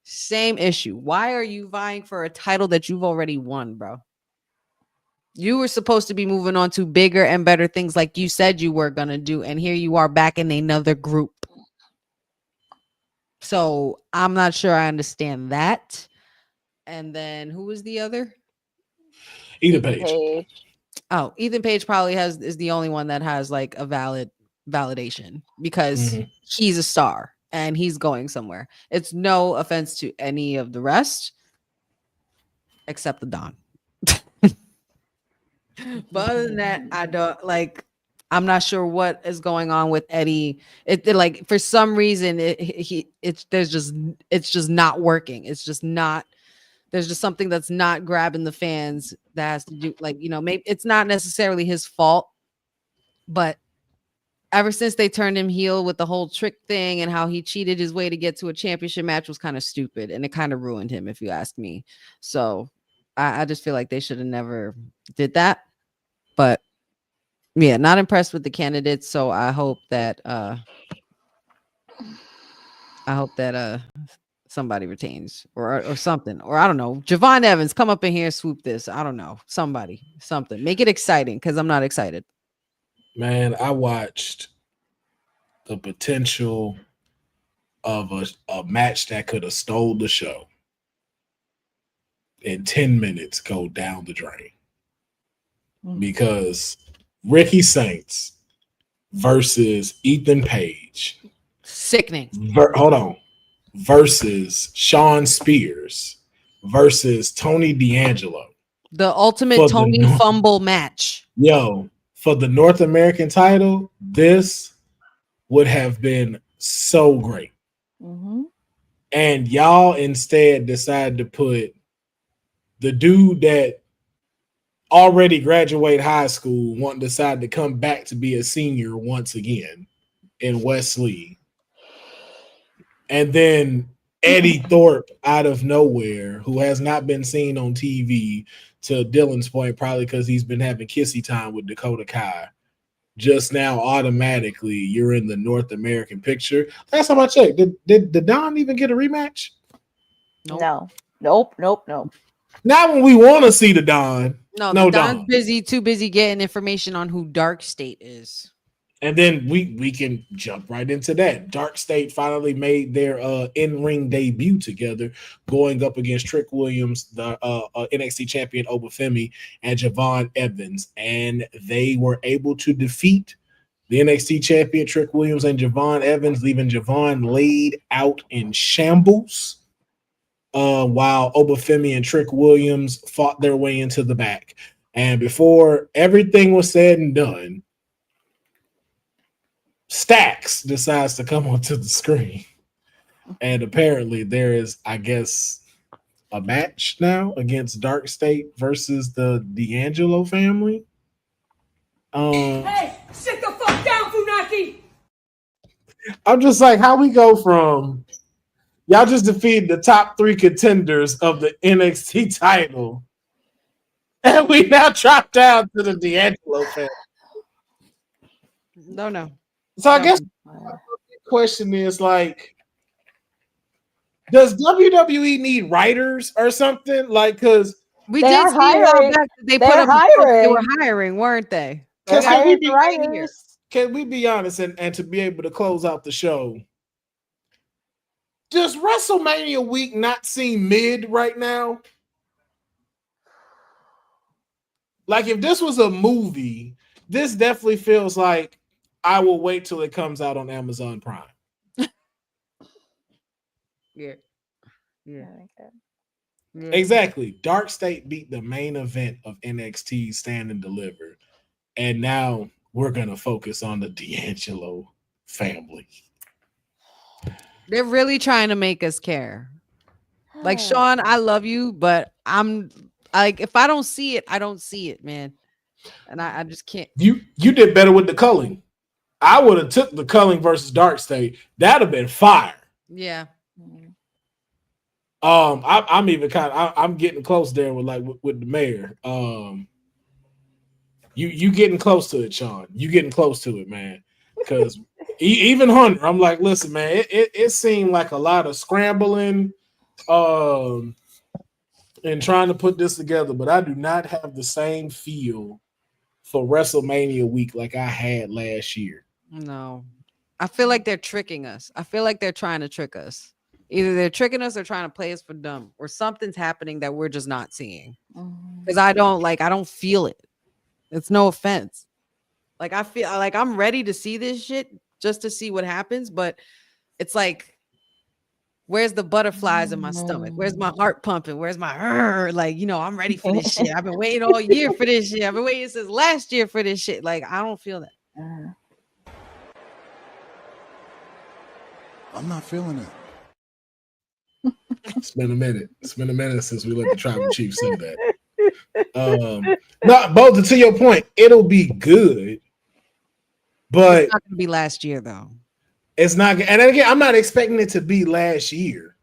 Same issue. Why are you vying for a title that you've already won, bro? You were supposed to be moving on to bigger and better things like you said you were going to do. And here you are back in another group. So I'm not sure I understand that. And then who was the other? Ethan Page. Oh, Ethan Page probably is the only one that has like a valid validation because he's a star and he's going somewhere. It's no offense to any of the rest except the Don. But other than that, I don't like. I'm not sure what is going on with Eddie. It like for some reason it's just not working. It's just not. There's just something that's not grabbing the fans. That has to do like, you know, maybe it's not necessarily his fault, but ever since they turned him heel with the whole trick thing and how he cheated his way to get to a championship match was kind of stupid and it kind of ruined him, if you ask me. So I just feel like they should have never did that. But yeah, not impressed with the candidates. So I hope that somebody retains or something. Or I don't know. Javon Evans, come up in here and swoop this. I don't know. Something. Make it exciting because I'm not excited. Man, I watched the potential of a match that could have stole the show in 10 minutes go down the drain. Because Ricky Saints versus Ethan Page. Sickening. Hold on. Versus Sean Spears versus Tony D'Angelo. The ultimate Tony fumble match. Yo, for the North American title, this would have been so great. And y'all instead decided to put the dude that already graduated high school wanting to decide to come back to be a senior once again in Wes Lee. And then Eddie Thorpe out of nowhere, who has not been seen on TV, to Dylan's point, probably because he's been having kissy time with Dakota Kai. Just now, automatically, you're in the North American picture. Last time I checked, did Don even get a rematch? No. Nope. Not when we want to see the Don. No, No, Don's Dawn. too busy getting information on who Dark State is. And then we can jump right into that. Dark State finally made their in-ring debut together, going up against Trick Williams, the NXT champion Obafemi, and Javon Evans. And they were able to defeat the NXT champion Trick Williams and Javon Evans, leaving Javon laid out in shambles, while Obafemi and Trick Williams fought their way into the back. And before everything was said and done, Stacks decides to come onto the screen, and apparently there is, I guess, a match now against Dark State versus the D'Angelo family. Hey, sit the fuck down, Funaki! I'm just like, how we go from y'all just defeated the top 3 contenders of the NXT title, and we now drop down to the D'Angelo family. No. So I guess the question is like, does WWE need writers or something? Like, because We They did are see a while hiring. back that they They're put up hiring. they were hiring, weren't they? They're can we hiring be writers. Can we be honest and to be able to close out the show? Does WrestleMania week not seem mid right now? Like, if this was a movie, this definitely feels like I will wait till it comes out on Amazon Prime. Yeah. Exactly. Dark State beat the main event of NXT Stand and Deliver. And now we're going to focus on the D'Angelo family. They're really trying to make us care. Like, Sean, I love you, but I'm like, if I don't see it, I don't see it, man. And I just can't. You did better with the culling. I would have took the culling versus Dark State. That'd have been fire. Yeah. I'm even I'm getting close there with the mayor. You getting close to it, Sean. You getting close to it, man. Because even Hunter, I'm like, listen, man, it seemed like a lot of scrambling, and trying to put this together, but I do not have the same feel for WrestleMania week like I had last year. No. I feel like they're tricking us. I feel like they're trying to trick us. Either they're tricking us or trying to play us for dumb, or something's happening that we're just not seeing. Because I don't feel it. It's no offense. Like, I feel like I'm ready to see this shit just to see what happens, but it's like, where's the butterflies in my stomach? Where's my heart pumping? Where's my like, I'm ready for this shit. I've been waiting all year for this shit. I've been waiting since last year for this shit. Like, I don't feel that. I'm not feeling it. It's been a minute. It's been a minute since we let the tribal chief say that. No, both to your point, it'll be good, but It's not gonna be last year though. it's not. And again, I'm not expecting it to be last year,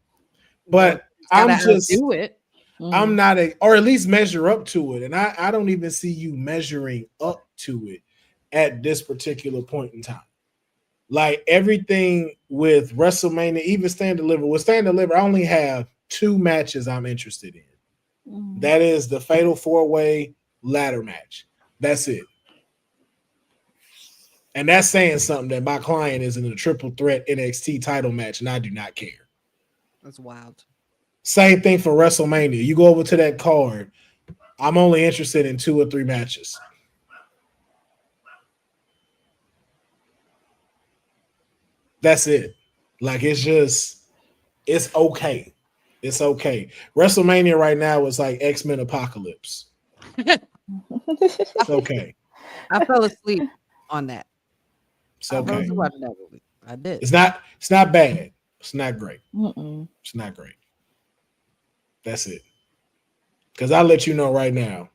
but I'm just do it. I'm not or at least measure up to it, and I don't even see you measuring up to it at this particular point in time. Like, everything with WrestleMania, even Stand Deliver. With Stand Deliver, I only have 2 matches I'm interested in. That is the Fatal 4-Way ladder match. That's it. And that's saying something, that my client is in a triple threat NXT title match, and I do not care. That's wild. Same thing for WrestleMania. You go over to that card, I'm only interested in 2 or 3 matches. That's it. Like, it's okay. It's okay. WrestleMania right now is like X-Men Apocalypse. It's okay. I fell asleep on that. It's okay. I did. It's not bad. It's not great. It's not great. That's it. Because I'll let you know right now,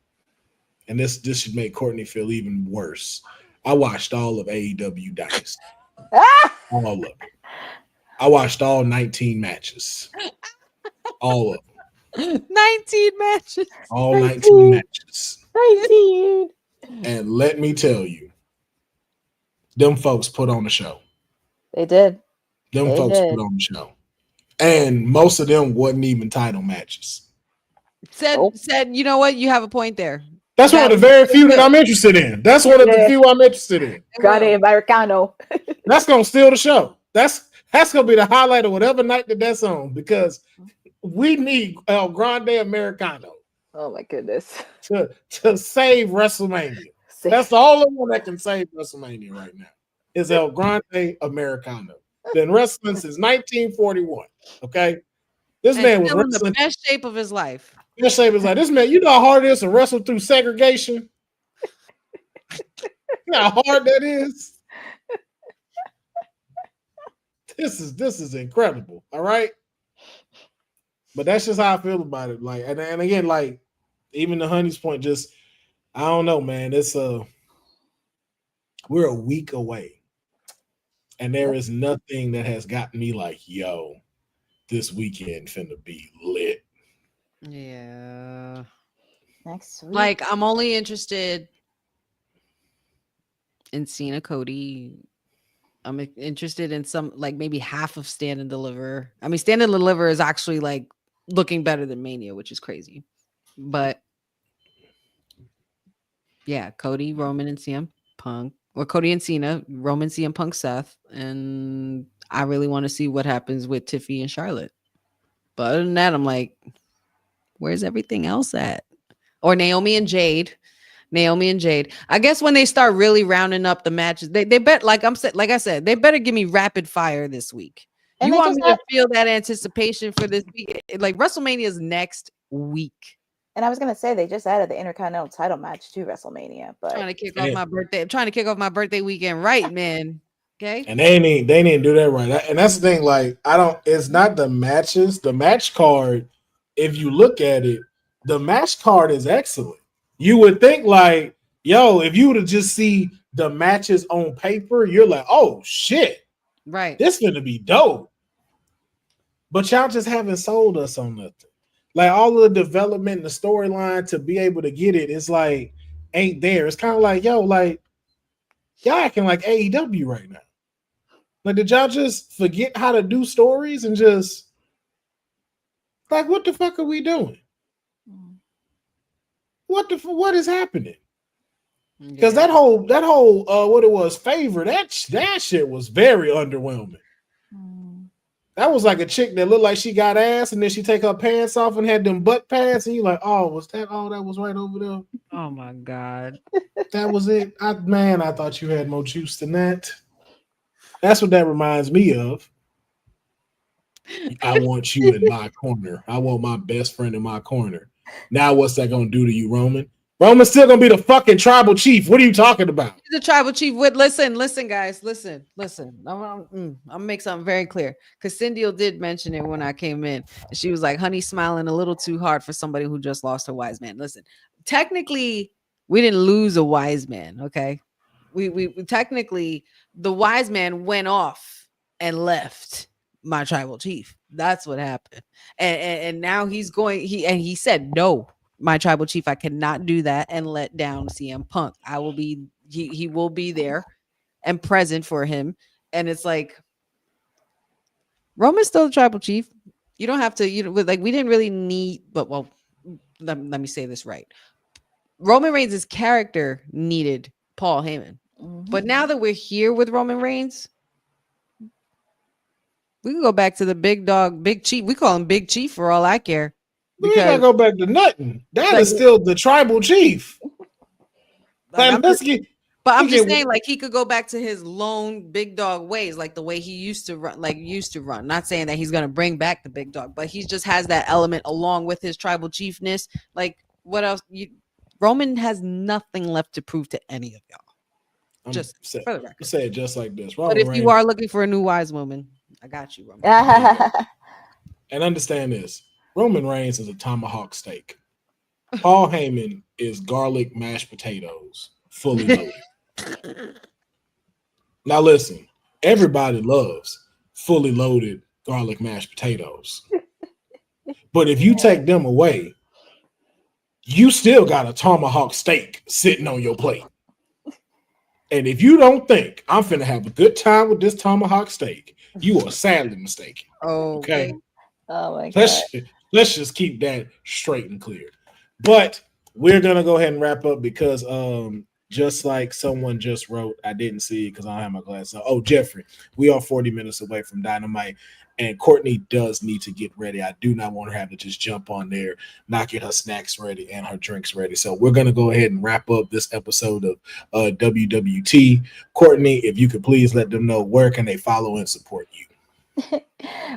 and this should make Courtney feel even worse. I watched all of AEW Dynasty. All of it. I watched all 19 matches. All of them. 19 matches. All 19 matches. 19. And let me tell you, them folks put on the show. They did. Them They folks did. put on the show. And most of them wasn't even title matches. Said, you know what? You have a point there. That's one of the very few that I'm interested in. That's one of the few I'm interested in. Grande Americano. That's gonna steal the show. That's gonna be the highlight of whatever night that's on, because we need El Grande Americano Oh my goodness. to save WrestleMania. That's the only one that can save WrestleMania right now. Is El Grande Americano. Been wrestling since 1941. Okay, this man was still in wrestling the best shape of his life. Best shape is like this man. You know how hard it is to wrestle through segregation. You know how hard that is. This is incredible. All right, but that's just how I feel about it. Like, and again, like even the Honey's point, just I don't know, man. It's we're a week away, and there is nothing that has gotten me like, yo, this weekend finna be lit. Yeah. Next week. Like, I'm only interested in Cena Cody. I'm interested in some, like maybe half of Stand and Deliver. I mean, Stand and Deliver is actually like looking better than Mania, which is crazy. But yeah, Cody, Roman, and CM Punk, or Cody and Cena, Roman, CM Punk, Seth, and I really want to see what happens with Tiffy and Charlotte. But other than that, I'm like, where's everything else at? Or Naomi and Jade. I guess when they start really rounding up the matches, they bet like I said, they better give me rapid fire this week. And you they want just me to feel that anticipation for this week? Like WrestleMania is next week. And I was gonna say they just added the Intercontinental title match to WrestleMania, but Trying to kick off my birthday. I'm trying to kick off my birthday weekend, right, man? Okay. And they didn't do that right. And that's the thing. Like, it's not the matches. The match card, if you look at it, the match card is excellent. You would think like, yo, if you would have just see the matches on paper, you're like, oh shit, right? This gonna be dope. But y'all just haven't sold us on nothing. Like all of the development and the storyline to be able to get it, it's like ain't there. It's kind of like, yo, like y'all acting like AEW right now. Like, did y'all just forget how to do stories and just like what the fuck are we doing? What is happening? Because that whole what it was favor, that shit was very underwhelming. That was like a chick that looked like she got ass, and then she take her pants off and had them butt pads, and you like, oh, was that all that was right over there? Oh my god, that was it. I thought you had more juice than that. That's what that reminds me of. I want you in my corner. I want my best friend in my corner. Now what's that gonna do to you, Roman? Roman's still gonna be the fucking tribal chief. What are you talking about? He's the tribal chief. Listen, guys, listen. I'm gonna make something very clear, because Cindy did mention it when I came in. And she was like, "Honey, smiling a little too hard for somebody who just lost her wise man." Listen, technically, we didn't lose a wise man. Okay, we technically the wise man went off and left my tribal chief. That's what happened. And now he's going, he said, no, my tribal chief, I cannot do that and let down CM Punk. I will be, he will be there and present for him. And it's like, Roman's still the tribal chief. You don't have to, like, we didn't really need, but well, let me say this right. Roman Reigns' character needed Paul Heyman. But now that we're here with Roman Reigns, we can go back to the big dog, Big Chief. We call him Big Chief for all I care. We ain't gotta go back to nothing. That is still the tribal chief. But I'm just saying, like, he could go back to his lone big dog ways, like the way he used to run. Not saying that he's gonna bring back the big dog, but he just has that element along with his tribal chiefness. Like, what else? Roman has nothing left to prove to any of y'all. Just for the record. Say it just like this. But if you are looking for a new wise woman, I got you, Roman. And understand this: Roman Reigns is a tomahawk steak. Paul Heyman is garlic mashed potatoes, fully loaded. Now listen, everybody loves fully loaded garlic mashed potatoes. But if you take them away, you still got a tomahawk steak sitting on your plate. And if you don't think I'm finna have a good time with this tomahawk steak, you are sadly mistaken. Okay. Oh my god. Let's just keep that straight and clear. But we're gonna go ahead and wrap up because just like someone just wrote, I didn't see it because I don't have my glasses on. Oh, Jeffrey, we are 40 minutes away from Dynamite, and Courtney does need to get ready. I do not want her to have to just jump on there, not get her snacks ready and her drinks ready. So we're gonna go ahead and wrap up this episode of WWT. Courtney, if you could please let them know where can they follow and support you.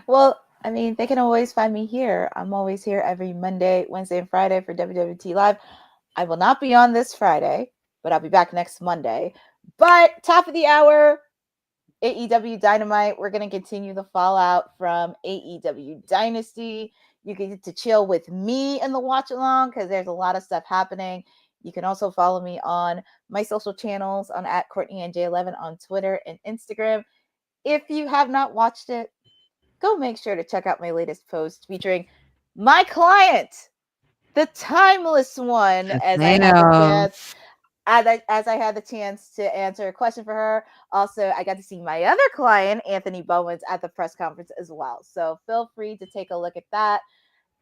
Well, I mean, they can always find me here. I'm always here every Monday, Wednesday, and Friday for WWT Live. I will not be on this Friday, but I'll be back next Monday. But top of the hour, AEW Dynamite. We're going to continue the fallout from AEW Dynasty. You can get to chill with me in the watch along because there's a lot of stuff happening. You can also follow me on my social channels on @CourtneyNJ11 on Twitter and Instagram. If you have not watched it, go make sure to check out my latest post featuring my client, the timeless one, as I had the chance to answer a question for her. Also, I got to see my other client, Anthony Bowens, at the press conference as well. So feel free to take a look at that.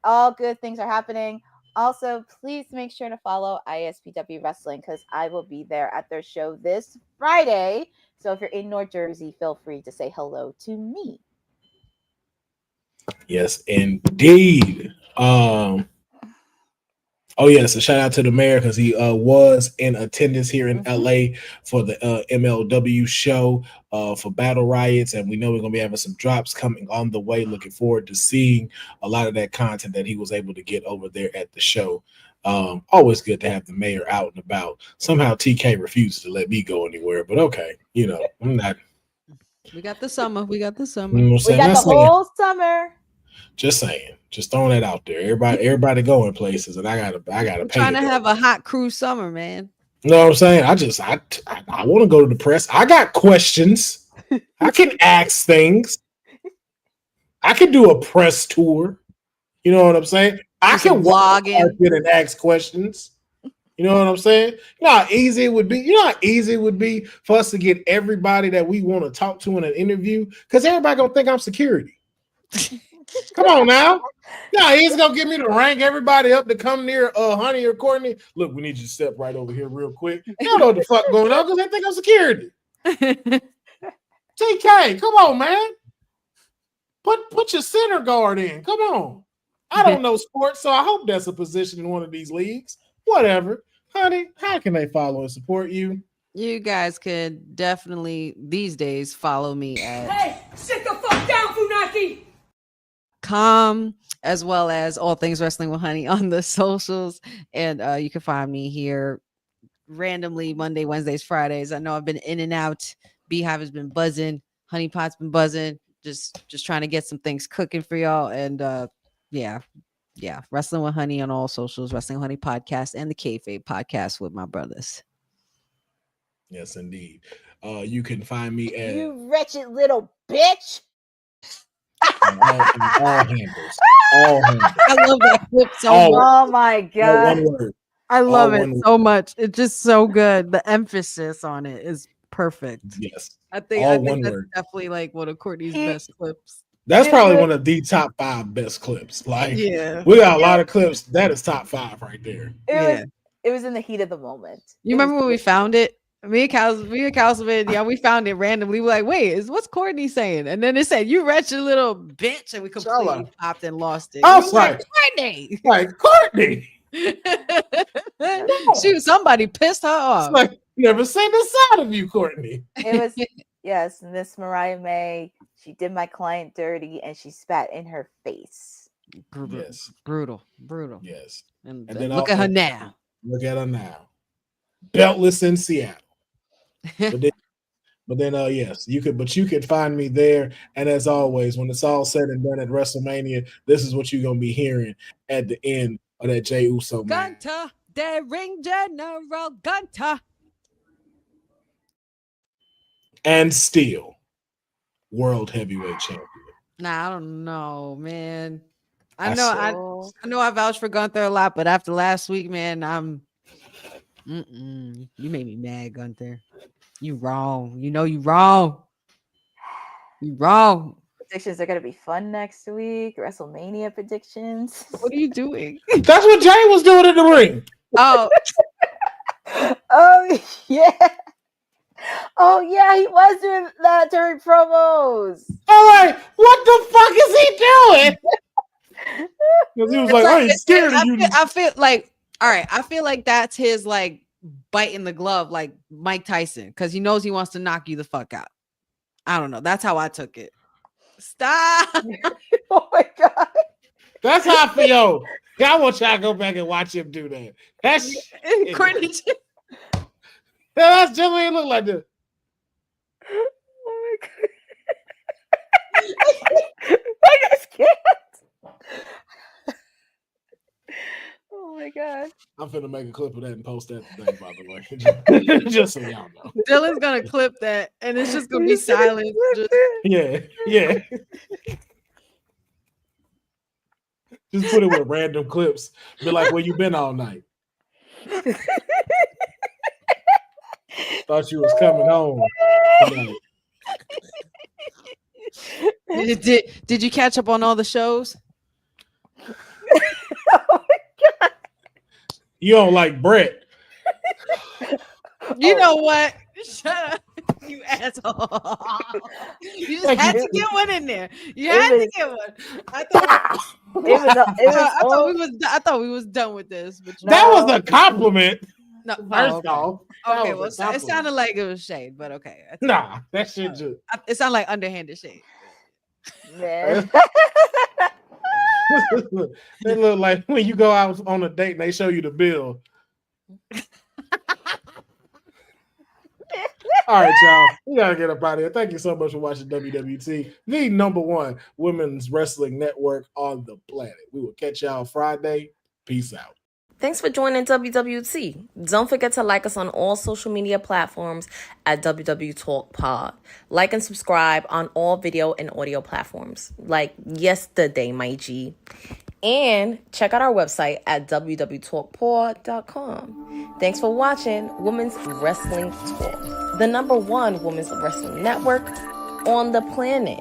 All good things are happening. Also, please make sure to follow ISPW Wrestling because I will be there at their show this Friday. So if you're in North Jersey, feel free to say hello to me. Yes, indeed. Oh yes, a shout out to the mayor because he was in attendance here in LA for the MLW show for Battle Riots, and we know we're gonna be having some drops coming on the way. Looking forward to seeing a lot of that content that he was able to get over there at the show. Always good to have the mayor out and about. Somehow TK refused to let me go anywhere, but okay, I'm not. We got the summer. We got the summer. We got the whole summer. Just saying, just throwing that out there. Everybody going places, and I gotta pay. Trying to have a hot cruise summer, man. You know what I'm saying? I want to go to the press. I got questions. I can ask things. I can do a press tour. You know what I'm saying? I can walk in and ask questions. You know what I'm saying? You know how easy it would be. You know how easy it would be for us to get everybody that we want to talk to in an interview, because everybody gonna think I'm security. Come on now. Yeah, he's gonna get me to rank everybody up to come near Honey or Courtney. Look, we need you to step right over here real quick. You don't know what the fuck going on because they think I'm security. TK, come on, man. Put your center guard in. Come on. I don't know sports, so I hope that's a position in one of these leagues. Whatever. Honey, how can they follow and support you? You guys could definitely these days follow me at Hey, sit the fuck down, Funaki! as well as All Things Wrestling with Honey on the socials, and you can find me here randomly Monday, Wednesdays, Fridays. I know I've been in and out. Beehive has been buzzing, Honey Pot's been buzzing, just trying to get some things cooking for y'all. And yeah, Wrestling with Honey on all socials, Wrestling with Honey podcast, and the Kayfabe podcast with my brothers. Yes, indeed. You can find me at You wretched little bitch. all handles. All handles. I love that clip so much. Oh my god. One word. I love it one so much. It's just so good. The emphasis on it is perfect. Yes. I think one that's word. definitely like one of Courtney's best clips. That's probably one of the top 5 best clips. Like, yeah, we got a lot of clips. That is top 5 right there. It was in the heat of the moment. You remember when we found it? Me and Councilman, we found it randomly. We were like, wait, what's Courtney saying? And then it said, you wretched little bitch. And we completely popped and lost it. I was like, Courtney. Like, Courtney. Somebody pissed her off. It's like, never seen this side of you, Courtney. It was, yes, Miss Mariah May. She did my client dirty and she spat in her face. Brutal. Yes. And then look at her now. Look at her now. Beltless in Seattle. But then, yes, you could find me there. And as always, when it's all said and done at WrestleMania, this is what you're gonna be hearing at the end of that Jey Uso match. Gunter, the ring general Gunter. And still world heavyweight champion. Nah, I don't know, man. I know I vouch for Gunther a lot, but after last week, man, you made me mad, Gunther. You wrong. You know you wrong. You wrong. Predictions are gonna be fun next week. WrestleMania predictions. What are you doing? That's what Jay was doing in the ring. Oh, Oh yeah. Oh yeah, he was doing that during promos. All right, what the fuck is he doing? Because he was like, I ain't scared of you. I feel like, all right, I feel like that's his like bite in the glove, like Mike Tyson, because he knows he wants to knock you the fuck out. I don't know. That's how I took it. Stop. Oh my god. That's how I feel. I want y'all to go back and watch him do that. That's Cringe. that's just what he look like. This. Oh my god. I just can't. Oh my god. I'm finna make a clip of that and post that today, by the way. Just so y'all know. Dylan's gonna clip that, and it's just gonna be silent. Yeah. Just put it with random clips. Be like, where you been all night? Thought you was coming home tonight. Did you catch up on all the shows? You don't like Brett. You know what? Shut up, you asshole. You just Like, had to get one in there. You had to get one. I thought we was done with this, but that was a compliment. No, First off, okay, well, it sounded like it was shade, but okay. Nah, that shit just it sounded like underhanded shade. Man. They look like when you go out on a date and they show you the bill. All right, y'all. We gotta get up out of here. Thank you so much for watching WWT, the #1 women's wrestling network on the planet. We will catch y'all Friday. Peace out. Thanks for joining WWT. Don't forget to like us on all social media platforms at WWTalkpod. Like and subscribe on all video and audio platforms, like yesterday, my G. And check out our website at www.talkpod.com. Thanks for watching Women's Wrestling Talk, the #1 women's wrestling network on the planet.